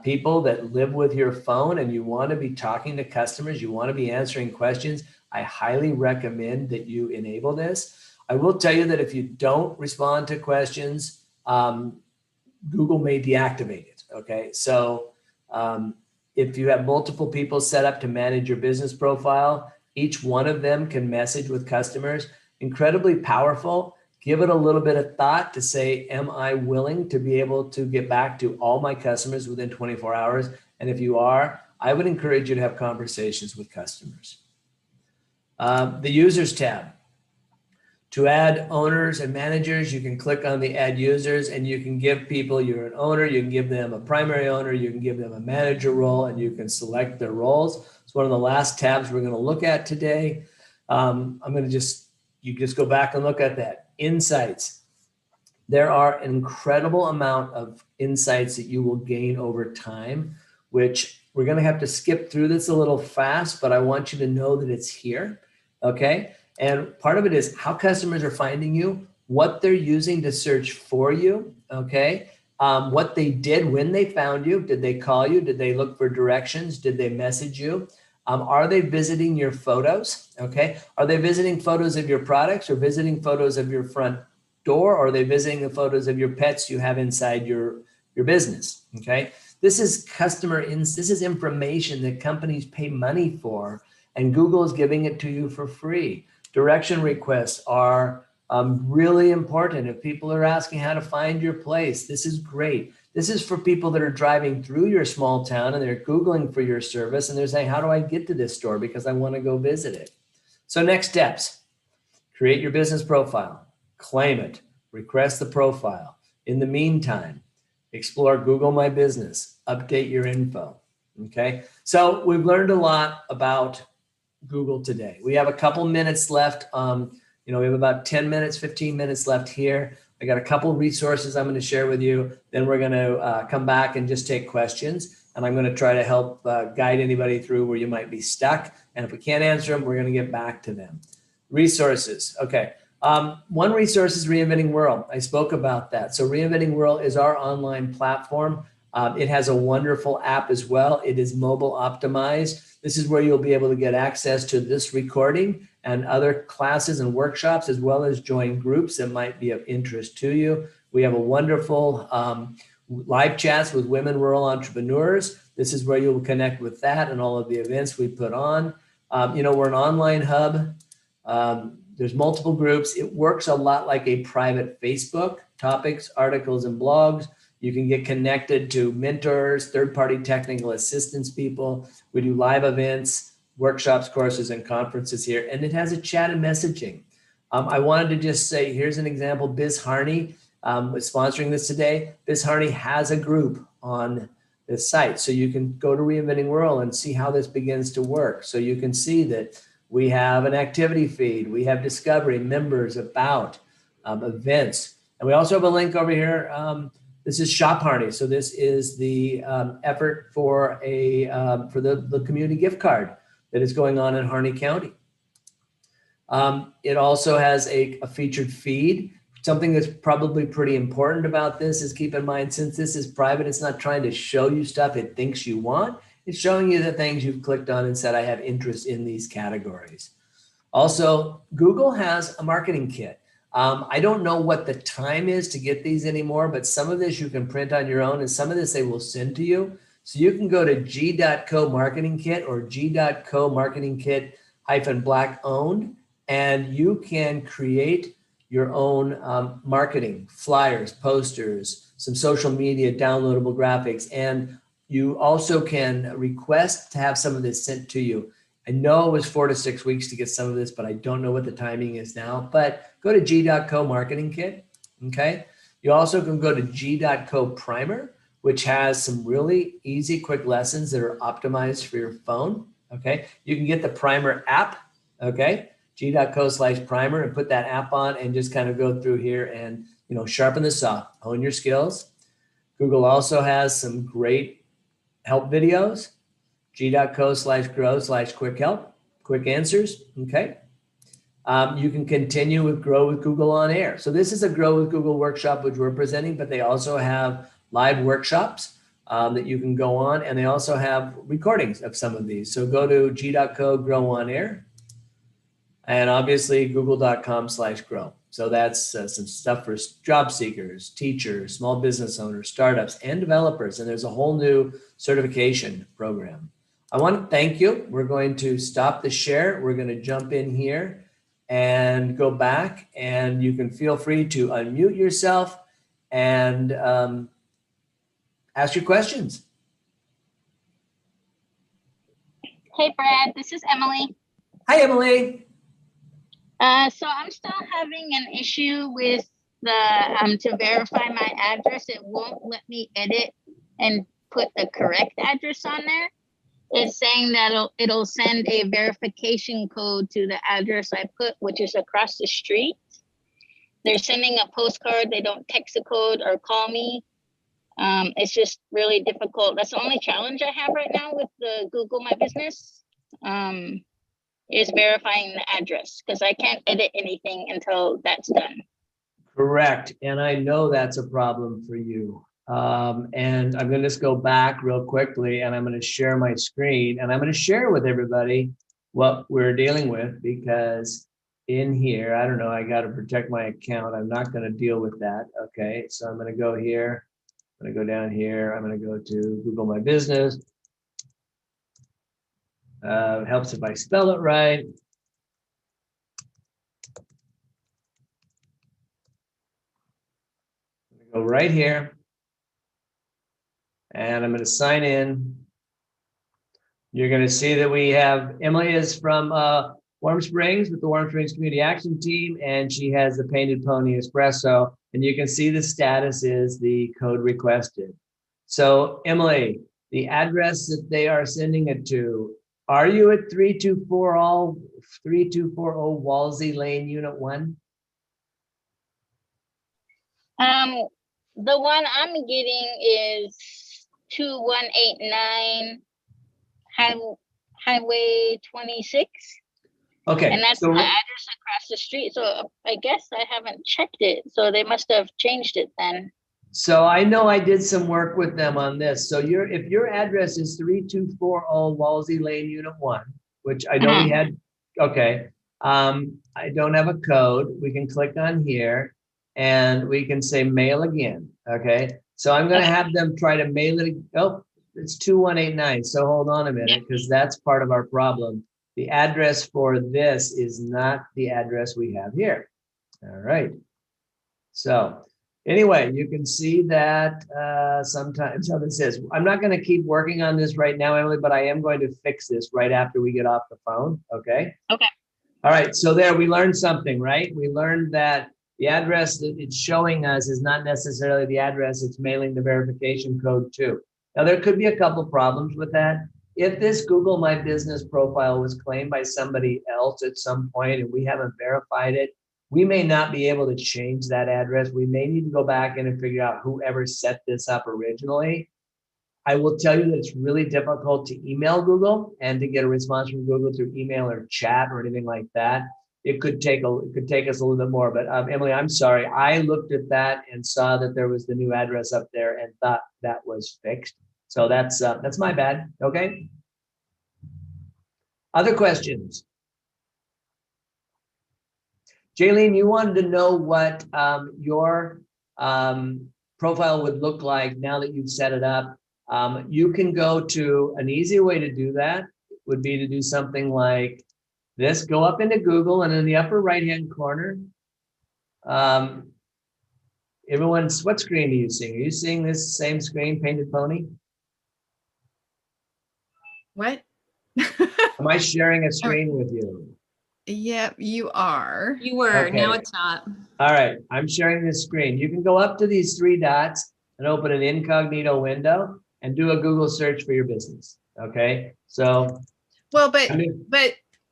people that live with your phone and you want to be talking to customers, you want to be answering questions, I highly recommend that you enable this. I will tell you that if you don't respond to questions, Google may deactivate it, okay? So if you have multiple people set up to manage your business profile, each one of them can message with customers. Incredibly powerful. Give it a little bit of thought to say, am I willing to be able to get back to all my customers within 24 hours? And if you are, I would encourage you to have conversations with customers. The users tab. To add owners and managers, you can click on the add users and you can give people, you're an owner, you can give them a primary owner, you can give them a manager role, and you can select their roles. It's one of the last tabs we're going to look at today. You just go back and look at that. Insights. There are an incredible amount of insights that you will gain over time, which we're going to have to skip through this a little fast, but I want you to know that it's here. Okay. And part of it is how customers are finding you, what they're using to search for you, okay? What they did when they found you. Did they call you? Did they look for directions? Did they message you? Are they visiting your photos, okay? Are they visiting photos of your products or visiting photos of your front door? Or are they visiting the photos of your pets you have inside your business, okay? This is this is information that companies pay money for, and Google is giving it to you for free. Direction requests are really important. If people are asking how to find your place, this is great. This is for people that are driving through your small town and they're Googling for your service and they're saying, how do I get to this store because I want to go visit it? So next steps, create your business profile, claim it, request the profile. In the meantime, explore Google My Business, update your info, okay? So we've learned a lot about Google today. We have a couple minutes left. We have about 10 minutes, 15 minutes left here. I got a couple resources I'm going to share with you. Then we're going to come back and just take questions. And I'm going to try to help guide anybody through where you might be stuck. And if we can't answer them, we're going to get back to them. Resources. Okay. One resource is Reinventing Rural. I spoke about that. So Reinventing Rural is our online platform. It has a wonderful app as well. It is mobile optimized. This is where you'll be able to get access to this recording and other classes and workshops, as well as join groups that might be of interest to you. We have a wonderful live chats with women rural entrepreneurs. This is where you'll connect with that and all of the events we put on. We're an online hub. There's multiple groups. It works a lot like a private Facebook, topics, articles, and blogs. You can get connected to mentors, third-party technical assistance people. We do live events, workshops, courses, and conferences here. And it has a chat and messaging. I wanted to just say, here's an example. Biz Harney is sponsoring this today. Biz Harney has a group on this site. So you can go to Reinventing Rural and see how this begins to work. So you can see that we have an activity feed. We have discovery, members, about, events. And we also have a link over here. This is Shop Harney. So this is the effort for the community gift card that is going on in Harney County. It also has a featured feed. Something that's probably pretty important about this is keep in mind, since this is private, it's not trying to show you stuff it thinks you want. It's showing you the things you've clicked on and said, I have interest in these categories. Also, Google has a marketing kit. I don't know what the time is to get these anymore, but some of this you can print on your own and some of this they will send to you. So you can go to g.co marketing kit or g.co marketing kit -black owned, and you can create your own marketing, flyers, posters, some social media, downloadable graphics, and you also can request to have some of this sent to you. I know it was 4 to 6 weeks to get some of this, but I don't know what the timing is now. But go to g.co marketing kit, okay? You also can go to g.co primer, which has some really easy, quick lessons that are optimized for your phone, okay? You can get the primer app, okay? g.co/primer and put that app on and just kind of go through here and, sharpen the saw, hone your skills. Google also has some great help videos, g.co/grow/quick help, quick answers. Okay. You can continue with Grow with Google on air. So this is a Grow with Google workshop, which we're presenting, but they also have live workshops that you can go on, and they also have recordings of some of these. So go to g.co grow on air, and obviously google.com/grow. So that's some stuff for job seekers, teachers, small business owners, startups, and developers. And there's a whole new certification program. I want to thank you. We're going to stop the share. We're going to jump in here and go back, and you can feel free to unmute yourself and ask your questions. Hey, Brad, this is Emily. Hi, Emily. So I'm still having an issue with the to verify my address. It won't let me edit and put the correct address on there. It's saying that it'll send a verification code to the address I put, which is across the street. They're sending a postcard. They don't text a code or call me. It's just really difficult. That's the only challenge I have right now with the Google My Business. Is verifying the address, because I can't edit anything until that's done. Correct. And I know that's a problem for you. And I'm going to just go back real quickly, and I'm going to share my screen, and I'm going to share with everybody what we're dealing with, because in here, I don't know, I got to protect my account. I'm not going to deal with that. Okay. So I'm going to go here. I'm going to go down here. I'm going to go to Google My Business. It helps if I spell it right. Go right here, and I'm going to sign in. You're going to see that we have Emily is from Warm Springs with the Warm Springs Community Action Team, and she has the Painted Pony Espresso, and you can see the status is the code requested. So Emily, the address that they are sending it to, are you at 3240 Walsey Lane, Unit 1? The one I'm getting is 2189 Highway 26. Okay. And that's the address across the street. So I guess I haven't checked it. So they must have changed it then. So I know I did some work with them on this. So if your address is 3240 Walsey Lane, Unit 1, which I know we had, okay. I don't have a code. We can click on here and we can say mail again. Okay. So I'm going to have them try to mail it. Oh, it's 2189. So hold on a minute, because that's part of our problem. The address for this is not the address we have here. All right. So anyway, you can see that sometimes how this is. I'm not going to keep working on this right now, Emily, but I am going to fix this right after we get off the phone. Okay. Okay. All right. So there, we learned something, right? We learned that the address that it's showing us is not necessarily the address it's mailing the verification code to. Now, there could be a couple problems with that. If this Google My Business profile was claimed by somebody else at some point and we haven't verified it, we may not be able to change that address. We may need to go back in and figure out whoever set this up originally. I will tell you that it's really difficult to email Google and to get a response from Google through email or chat or anything like that. It could take us a little bit more, but Emily, I'm sorry. I looked at that and saw that there was the new address up there and thought that was fixed. So that's my bad. Okay. Other questions? Jaylene, you wanted to know what your profile would look like now that you've set it up. You can go to an easy way to do that would be to do something like this. Go up into Google, and in the upper right-hand corner, what screen are you seeing? Are you seeing this same screen, Painted Pony? What? Am I sharing a screen with you? Yep, you are. You were, Okay. now it's not. All right, I'm sharing this screen. You can go up to these three dots and open an incognito window and do a Google search for your business. Okay, so. Well, but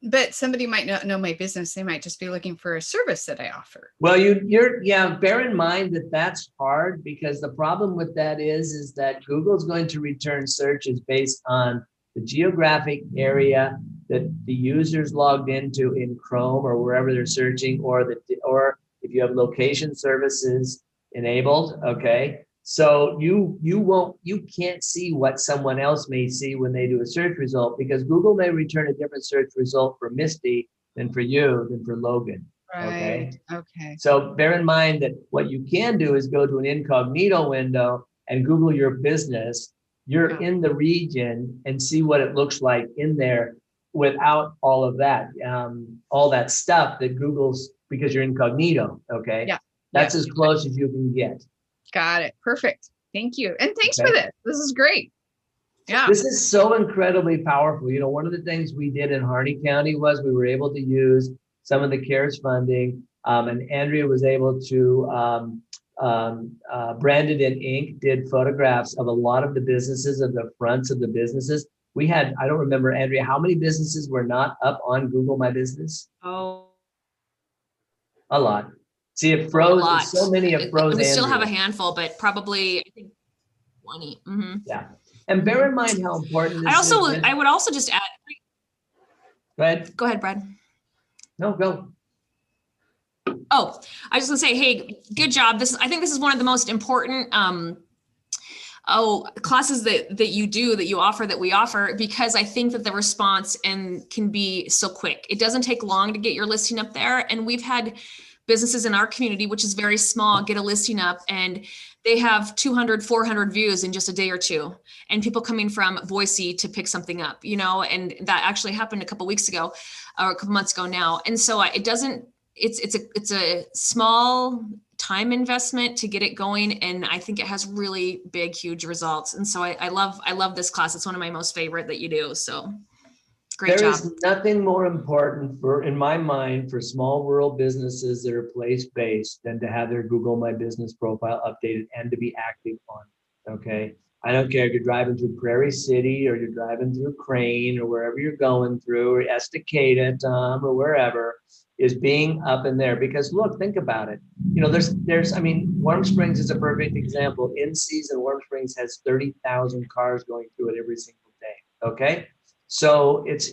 but somebody might not know my business. They might just be looking for a service that I offer. Well, bear in mind that that's hard, because the problem with that is that Google's going to return searches based on the geographic area that the user's logged into in Chrome or wherever they're searching, or if you have location services enabled, okay? So you can't see what someone else may see when they do a search result, because Google may return a different search result for Misty than for you, than for Logan. Okay. Right. Okay. So bear in mind that what you can do is go to an incognito window and Google your business. You're in the region and see what it looks like in there without all of that, all that stuff that Google's, because you're incognito. Okay. Yeah. That's as close as you can get. Got it. Perfect. Thank you. And thanks Okay. for this. This is great. Yeah. This is so incredibly powerful. You know, one of the things we did in Harney County was we were able to use some of the CARES funding, and Andrea was able to, branded in ink, did photographs of a lot of the businesses, of the fronts of the businesses. We had, I don't remember, Andrea, how many businesses were not up on Google My Business? Oh, A lot. See, it a froze. lot. So many have froze. We still have a Andrea. handful, but probably I think 20. Mm-hmm. Yeah. And bear in mind how important this is. I would also just add. Go ahead. Go ahead, Brad. No, go. Oh, I was just gonna say, hey, good job. I think this is one of the most important classes that you offer, that we offer, because I think that the response can be so quick. It doesn't take long to get your listing up there. And we've had businesses in our community, which is very small, get a listing up and they have 200, 400 views in just a day or two, and people coming from Boise to pick something up, and that actually happened a couple weeks ago, or a couple months ago now. And so it's a small time investment to get it going. And I think it has really big, huge results. And so I love this class. It's one of my most favorite that you do. So great job. There is nothing more important in my mind, for small rural businesses that are place-based than to have their Google My Business profile updated and to be active on it, okay? I don't care if you're driving through Prairie City or you're driving through Crane or wherever you're going through, or Estacada, Tom, or wherever, is being up in there. Because look, think about it. Warm Springs is a perfect example. In season, Warm Springs has 30,000 cars going through it every single day, okay? So it's,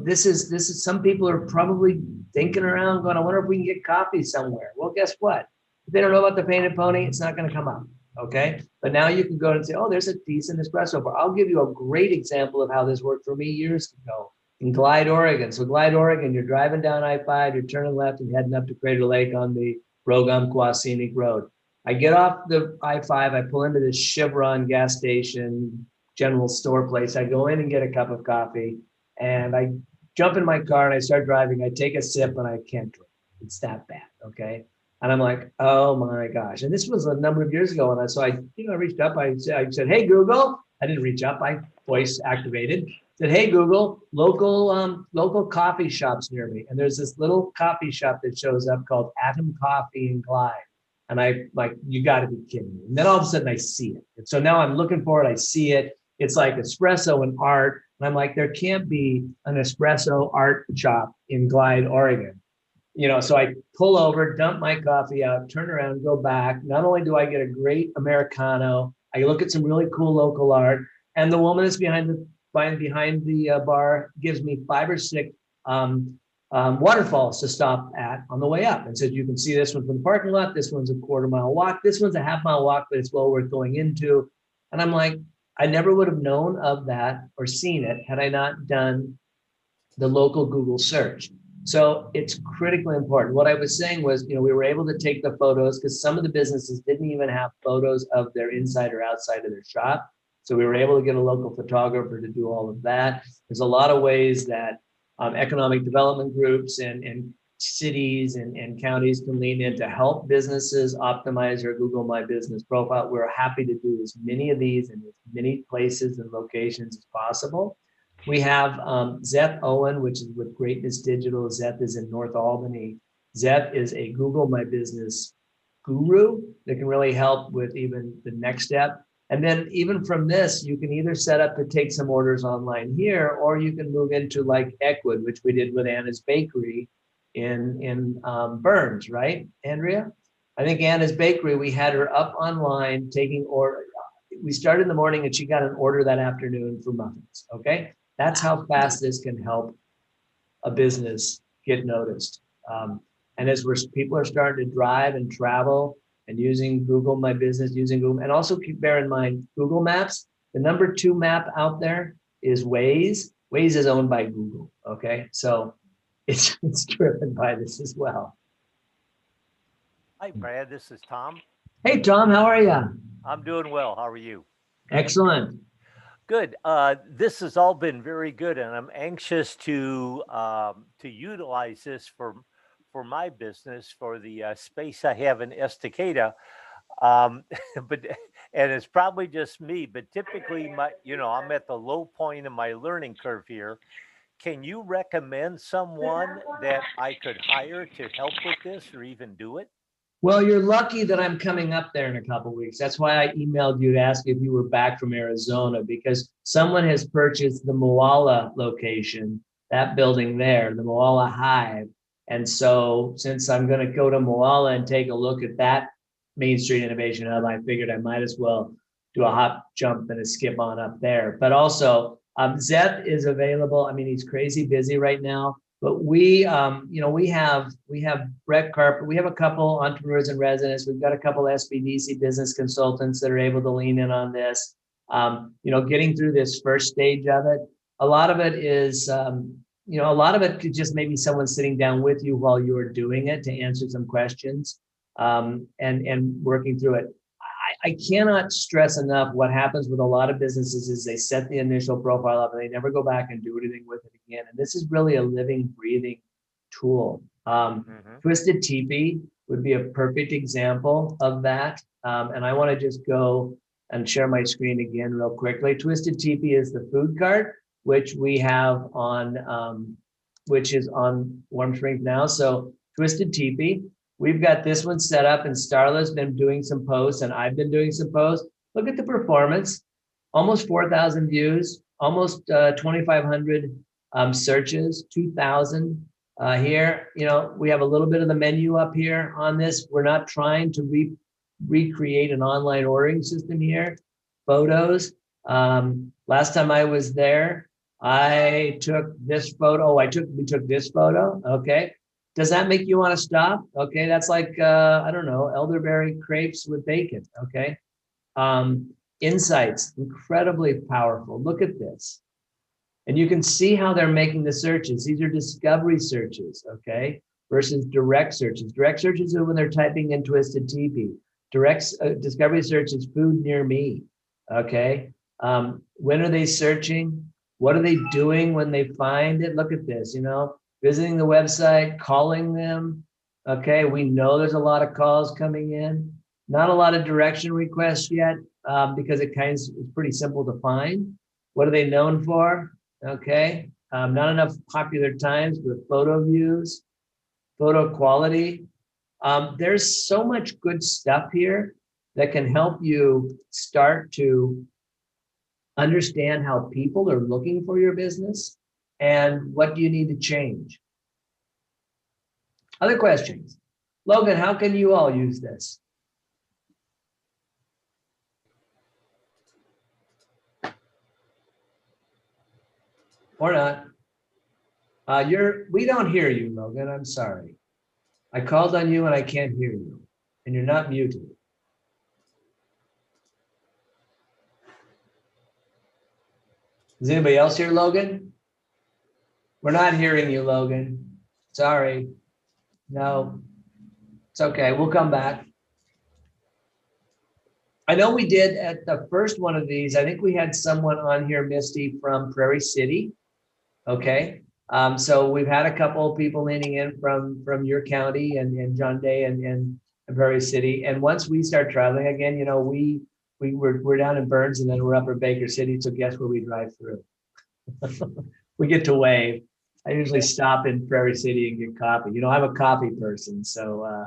this is, some people are probably thinking around going, I wonder if we can get coffee somewhere. Well, guess what? If they don't know about the Painted Pony, it's not going to come up. Okay. But now you can go and say, oh, there's a decent espresso bar. I'll give you a great example of how this worked for me years ago in Glide, Oregon. So Glide, Oregon, you're driving down I-5, you're turning left and heading up to Crater Lake on the Rogum-Qua Scenic Road. I get off the I-5, I pull into this Chevron gas station, general store place. I go in and get a cup of coffee and I jump in my car and I start driving. I take a sip and I can't drink. It's that bad. Okay. And I'm like, oh my gosh. And this was a number of years ago. And I reached up, I said, hey, Google. I didn't reach up, I voice activated. Said, hey, Google, local coffee shops near me. And there's this little coffee shop that shows up called Atom Coffee in Glide. And I like, you gotta be kidding me. And then all of a sudden I see it. And so now I'm looking for it, I see it. It's like espresso and art. And I'm like, there can't be an espresso art shop in Glide, Oregon. So I pull over, dump my coffee out, turn around, go back. Not only do I get a great Americano, I look at some really cool local art, and the woman that's behind the bar gives me 5 or 6 waterfalls to stop at on the way up, and says, you can see this one from the parking lot. This one's a quarter-mile walk. This one's a half-mile walk, but it's well worth going into. And I'm like, I never would have known of that or seen it had I not done the local Google search. So it's critically important. What I was saying was, we were able to take the photos because some of the businesses didn't even have photos of their inside or outside of their shop. So we were able to get a local photographer to do all of that. There's a lot of ways that economic development groups and cities and counties can lean in to help businesses optimize their Google My Business profile. We're happy to do as many of these in as many places and locations as possible. We have Zeth Owen, which is with Greatness Digital. Zeth is in North Albany. Zeth is a Google My Business guru that can really help with even the next step. And then even from this, you can either set up to take some orders online here, or you can move into like Eckwood, which we did with Anna's Bakery in Burns, right, Andrea? I think Anna's Bakery, we had her up online taking order. We started in the morning and she got an order that afternoon for muffins, okay? That's how fast this can help a business get noticed. And as people are starting to drive and travel and using Google My Business, using Google, and also bear in mind, Google Maps, the number 2 map out there is Waze. Waze is owned by Google, okay? So it's driven by this as well. Hi, Brad. This is Tom. Hey, Tom, how are you? I'm doing well. How are you? Excellent. Good. This has all been very good, and I'm anxious to utilize this for my business, for the space I have in Estacada. But and it's probably just me, but typically I'm at the low point of my learning curve here. Can you recommend someone that I could hire to help with this or even do it? Well, you're lucky that I'm coming up there in a couple of weeks. That's why I emailed you to ask if you were back from Arizona, because someone has purchased the Moala location, that building there, the Moala Hive. And so since I'm going to go to Moala and take a look at that Main Street Innovation Hub, I figured I might as well do a hop, jump, and a skip on up there. But also, Zeth is available. I mean, he's crazy busy right now. But we have Brett Carper. We have a couple entrepreneurs in residence. We've got a couple SBDC business consultants that are able to lean in on this. Getting through this first stage of it. A lot of it is, a lot of it could just maybe someone sitting down with you while you're doing it to answer some questions, and working through it. I cannot stress enough what happens with a lot of businesses is they set the initial profile up and they never go back and do anything with it again. And this is really a living, breathing tool. Twisted Teepee would be a perfect example of that. And I want to just go and share my screen again real quickly. Twisted Teepee is the food cart, which we have on, which is on Warm Springs now. So Twisted Teepee. We've got this one set up, and Starla's been doing some posts, and I've been doing some posts. Look at the performance, almost 4,000 views, almost 2,500 searches, 2,000 here. We have a little bit of the menu up here on this. We're not trying to recreate an online ordering system here. Photos. Last time I was there, I took this photo. We took this photo. Okay. Does that make you want to stop? Okay, that's like, I don't know, elderberry crepes with bacon, okay? Insights, incredibly powerful. Look at this. And you can see how they're making the searches. These are discovery searches, okay? Versus direct searches. Direct searches are when they're typing in Twisted Teepee. Discovery search is food near me, okay? When are they searching? What are they doing when they find it? Look at this, visiting the website, calling them. Okay, we know there's a lot of calls coming in. Not a lot of direction requests yet, because it's pretty simple to find. What are they known for? Okay, not enough popular times with photo views, photo quality. There's so much good stuff here that can help you start to understand how people are looking for your business. And what do you need to change? Other questions? Logan, how can you all use this? Or not? We don't hear you, Logan. I'm sorry. I called on you and I can't hear you. And you're not muted. Is anybody else here, Logan? We're not hearing you, Logan. Sorry. No, it's okay. We'll come back. I know we did at the first one of these. I think we had someone on here, Misty, from Prairie City. Okay. So we've had a couple of people leaning in from your county and John Day and Prairie City. And once we start traveling again, we're down in Burns and then we're up in Baker City. So guess where we drive through? We get to wave. I usually stop in Prairie City and get coffee. I'm a coffee person, so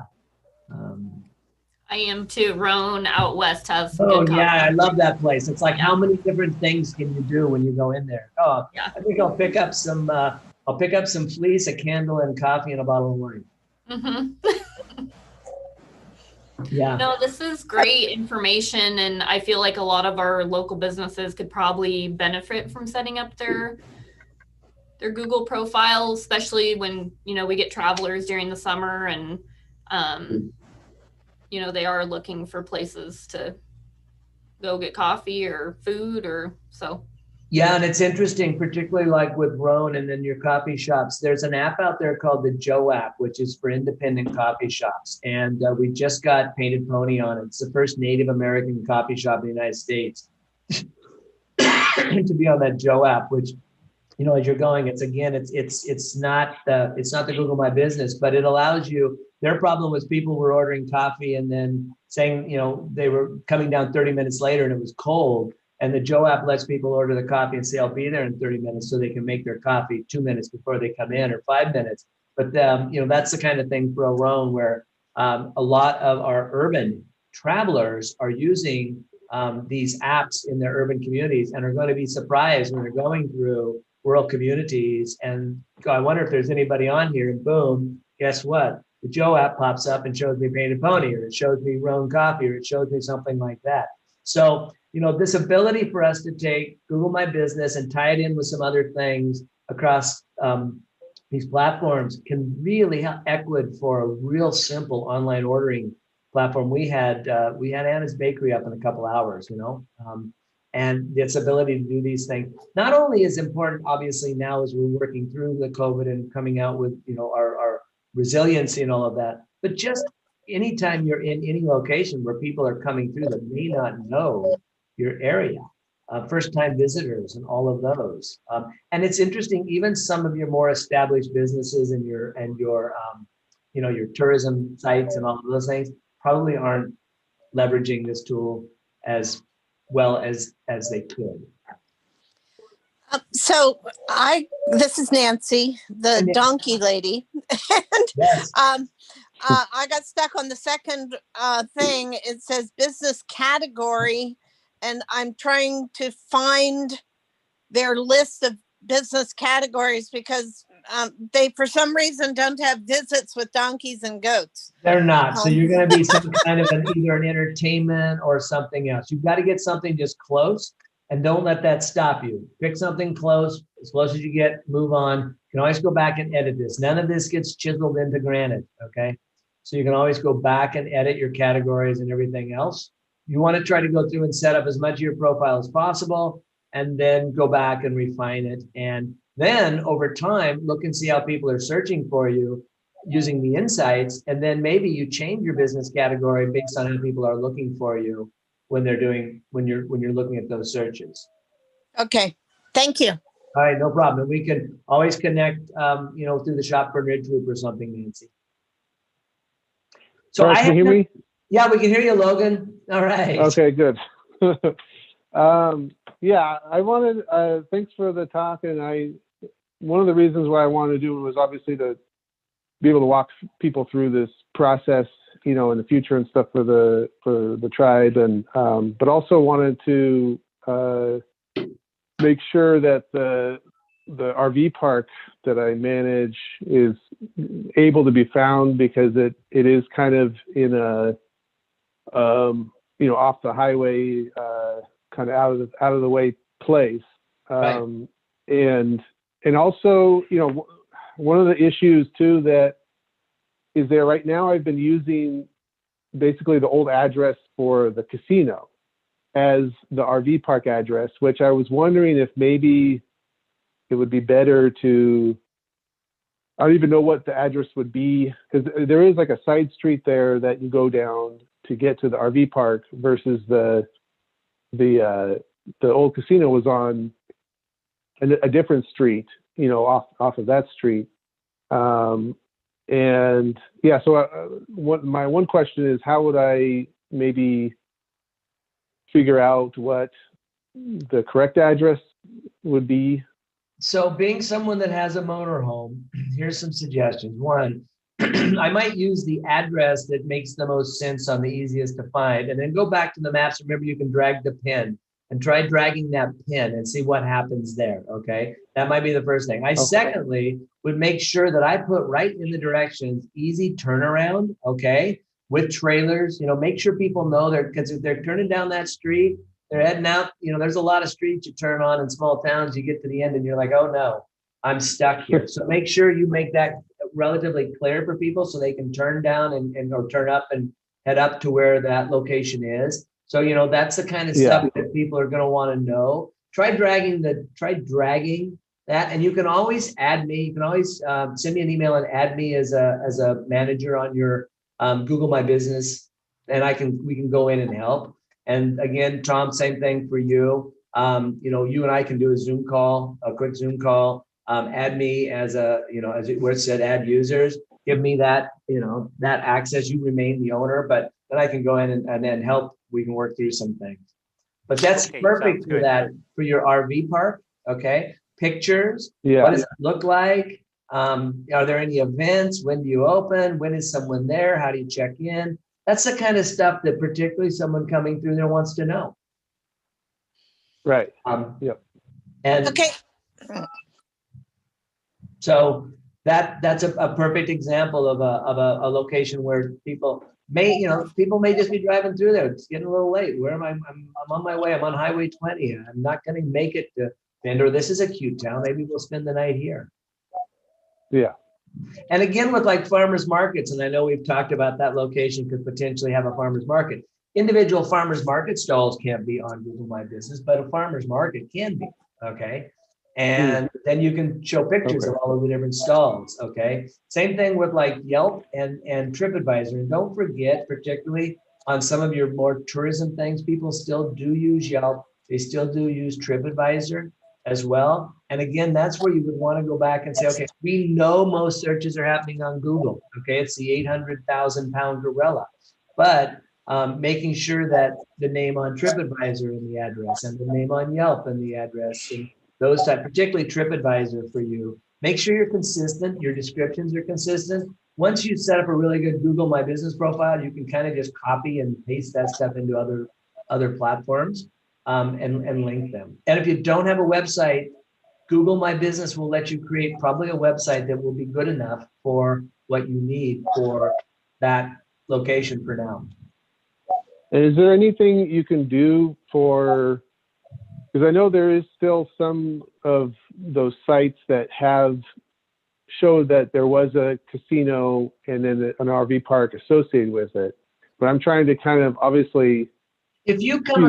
I am too. Roan out west has some Oh good yeah, I coffee. love that place. It's like Yeah. how many different things can you do when you go in there? Oh, Yeah. I think I'll pick up some. I'll pick up some fleece, a candle, and coffee, and a bottle of wine. Mm-hmm. Yeah. No, this is great information, and I feel like a lot of our local businesses could probably benefit from setting up their Google profile, especially when we get travelers during the summer, and they are looking for places to go get coffee or food or so. Yeah, and it's interesting, particularly like with Roan and then your coffee shops. There's an app out there called the Joe app, which is for independent coffee shops. And we just got Painted Pony on it. It's the first Native American coffee shop in the United States to be on that Joe app, which, as you're going, it's not the Google My Business, but it allows you. Their problem was people were ordering coffee and then saying, they were coming down 30 minutes later and it was cold. And the Joe app lets people order the coffee and say, I'll be there in 30 minutes so they can make their coffee 2 minutes before they come in or 5 minutes. But, that's the kind of thing for Roan where a lot of our urban travelers are using these apps in their urban communities and are going to be surprised when they're going through rural communities and go, I wonder if there's anybody on here, and boom, guess what? The Joe app pops up and shows me Painted Pony, or it shows me Roan Coffee, or it shows me something like that. So, this ability for us to take Google My Business and tie it in with some other things across these platforms can really help Equid for a real simple online ordering platform. We had Anna's Bakery up in a couple hours, and its ability to do these things not only is important, obviously, now as we're working through the COVID and coming out with, our resiliency and all of that, but just anytime you're in any location where people are coming through that may not know your area, first-time visitors and all of those. And it's interesting, even some of your more established businesses and your your tourism sites and all of those things probably aren't leveraging this tool as well as they could. So this is Nancy, the donkey lady, and yes. I got stuck on the second thing. It says business category, and I'm trying to find their list of business categories because they, for some reason, don't have visits with donkeys and goats. They're not. So you're going to be some kind of either an entertainment or something else. You've got to get something just close, and don't let that stop you. Pick something close, as close as you get, move on. You can always go back and edit this. None of this gets chiseled into granite, okay? So you can always go back and edit your categories and everything else. You want to try to go through and set up as much of your profile as possible, and then go back and refine it. And then over time, look and see how people are searching for you using the insights. And then maybe you change your business category based on how people are looking for you when you're looking at those searches. Okay, thank you. All right, no problem. And we can always connect, through the Shop for Ridge group or something, Nancy. So can you hear me? Yeah, we can hear you, Logan. All right. Okay, good. Yeah, I wanted, thanks for the talk. And one of the reasons why I wanted to do it was obviously to be able to walk people through this process, in the future and stuff for the tribe. And, but also wanted to make sure that the RV park that I manage is able to be found, because it is kind of in a, off the highway, kind of out of the way place. Right. And also, one of the issues too that is there right now, I've been using basically the old address for the casino as the RV park address, which I was wondering if maybe it would be better to, I don't even know what the address would be, because there is like a side street there that you go down to get to the RV park, versus the old casino was on a different street, off of that street. And yeah, so my one question is, how would I maybe figure out what the correct address would be? So being someone that has a motorhome, here's some suggestions. One, I might use the address that makes the most sense on the easiest to find, and then go back to the maps. Remember, you can drag the pin and try dragging that pin and see what happens there. Okay, that might be the first thing. Secondly would make sure that I put right in the directions easy turnaround. Okay, with trailers. Make sure people know because if they're turning down that street, they're heading out. There's a lot of streets you turn on in small towns. You get to the end and you're like, oh no, I'm stuck here. So make sure you make that relatively clear for people so they can turn down and or turn up and head up to where that location is. So, that's the kind of stuff that people are going to want to know. Try dragging that, and you can always add me. You can always send me an email and add me as a manager on your Google My Business, and we can go in and help. And again, Tom, same thing for you. You and I can do a quick Zoom call. Add me as where it said add users. Give me that access. You remain the owner, but then I can go in and then help. We can work through some things. But that's perfect for that, for your RV park. Okay. Pictures. Yeah. What does it look like? Are there any events? When do you open? When is someone there? How do you check in? That's the kind of stuff that particularly someone coming through there wants to know. Right. Yep. Okay. So that's a perfect example of a location where people may just be driving through there. It's getting a little late. Where am I? I'm on my way. I'm on Highway 20. I'm not going to make it to Bend, or this is a cute town. Maybe we'll spend the night here. Yeah. And again, with like farmers markets, and I know we've talked about that location could potentially have a farmers market. Individual farmers market stalls can't be on Google My Business, but a farmers market can be. Okay. And then you can show pictures of all of the different stalls. Okay. Same thing with like Yelp and TripAdvisor. And don't forget, particularly on some of your more tourism things, people still do use Yelp. They still do use TripAdvisor as well. And again, that's where you would want to go back and say, okay, we know most searches are happening on Google. Okay. It's the 800,000-pound gorilla, but making sure that the name on TripAdvisor and the address, and the name on Yelp and the address, and those type, particularly TripAdvisor for you. Make sure you're consistent. Your descriptions are consistent. Once you set up a really good Google My Business profile, you can kind of just copy and paste that stuff into other platforms and link them. And if you don't have a website, Google My Business will let you create probably a website that will be good enough for what you need for that location for now. And is there anything you can do because I know there is still some of those sites that have showed that there was a casino and then an RV park associated with it. But I'm trying to kind of obviously, if you come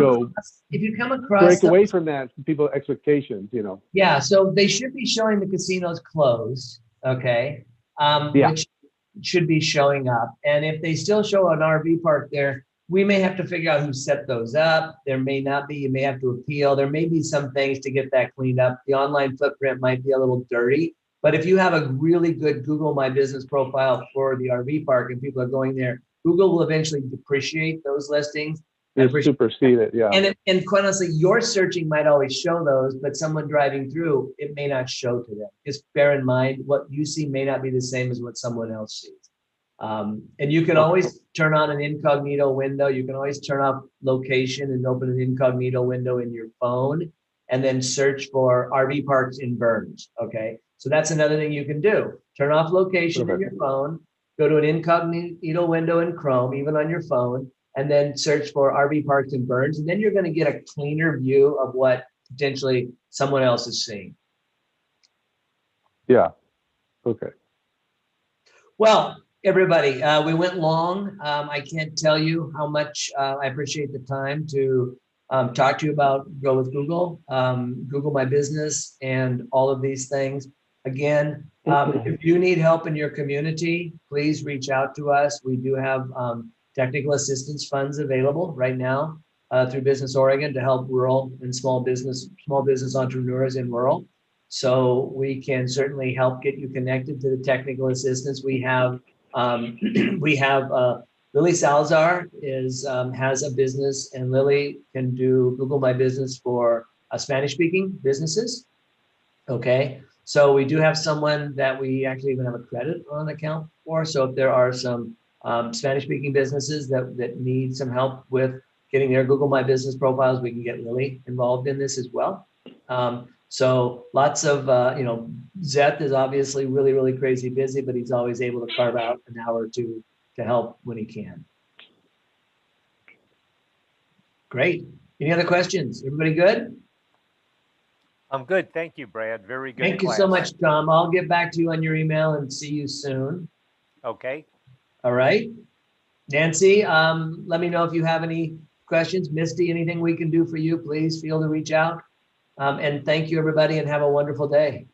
across break away from that, from people's expectations, Yeah, so they should be showing the casinos closed, okay? Which should be showing up. And if they still show an RV park there, we may have to figure out who set those up. There may not be, you may have to appeal. There may be some things to get that cleaned up. The online footprint might be a little dirty, but if you have a really good Google My Business profile for the RV park and people are going there, Google will eventually depreciate those listings. Supersede it, yeah. And quite honestly, your searching might always show those, but someone driving through, it may not show to them. Just bear in mind, what you see may not be the same as what someone else sees. And you can always turn on an incognito window. You can always turn off location and open an incognito window in your phone and then search for RV parks in Burns. Okay. So that's another thing you can do. Turn off location in your phone, go to an incognito window in Chrome, even on your phone, and then search for RV parks in Burns. And then you're going to get a cleaner view of what potentially someone else is seeing. Yeah. Okay. Well, everybody, we went long. I can't tell you how much I appreciate the time to talk to you about Go with Google, Google My Business, and all of these things. Again, if you need help in your community, please reach out to us. We do have technical assistance funds available right now through Business Oregon to help rural and small business entrepreneurs in rural. So we can certainly help get you connected to the technical assistance. We have Lily Salazar has a business, and Lily can do Google My Business for Spanish-speaking businesses. Okay, So we do have someone that we actually even have a credit on account for. So if there are some Spanish-speaking businesses that need some help with getting their Google My Business profiles, we can get Lily involved in this as well. So lots of, Zeth is obviously really, really crazy busy, but he's always able to carve out an hour or two to help when he can. Great. Any other questions? Everybody good? I'm good. Thank you, Brad. Very good. Thank you so much, Tom. I'll get back to you on your email and see you soon. Okay. All right. Nancy, let me know if you have any questions. Misty, anything we can do for you, please feel to reach out. And thank you, everybody, and have a wonderful day.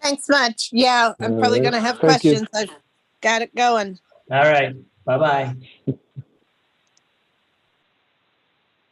Thanks much. Yeah, I'm probably going to have Thank you. questions. I've got it going. All right. Bye-bye.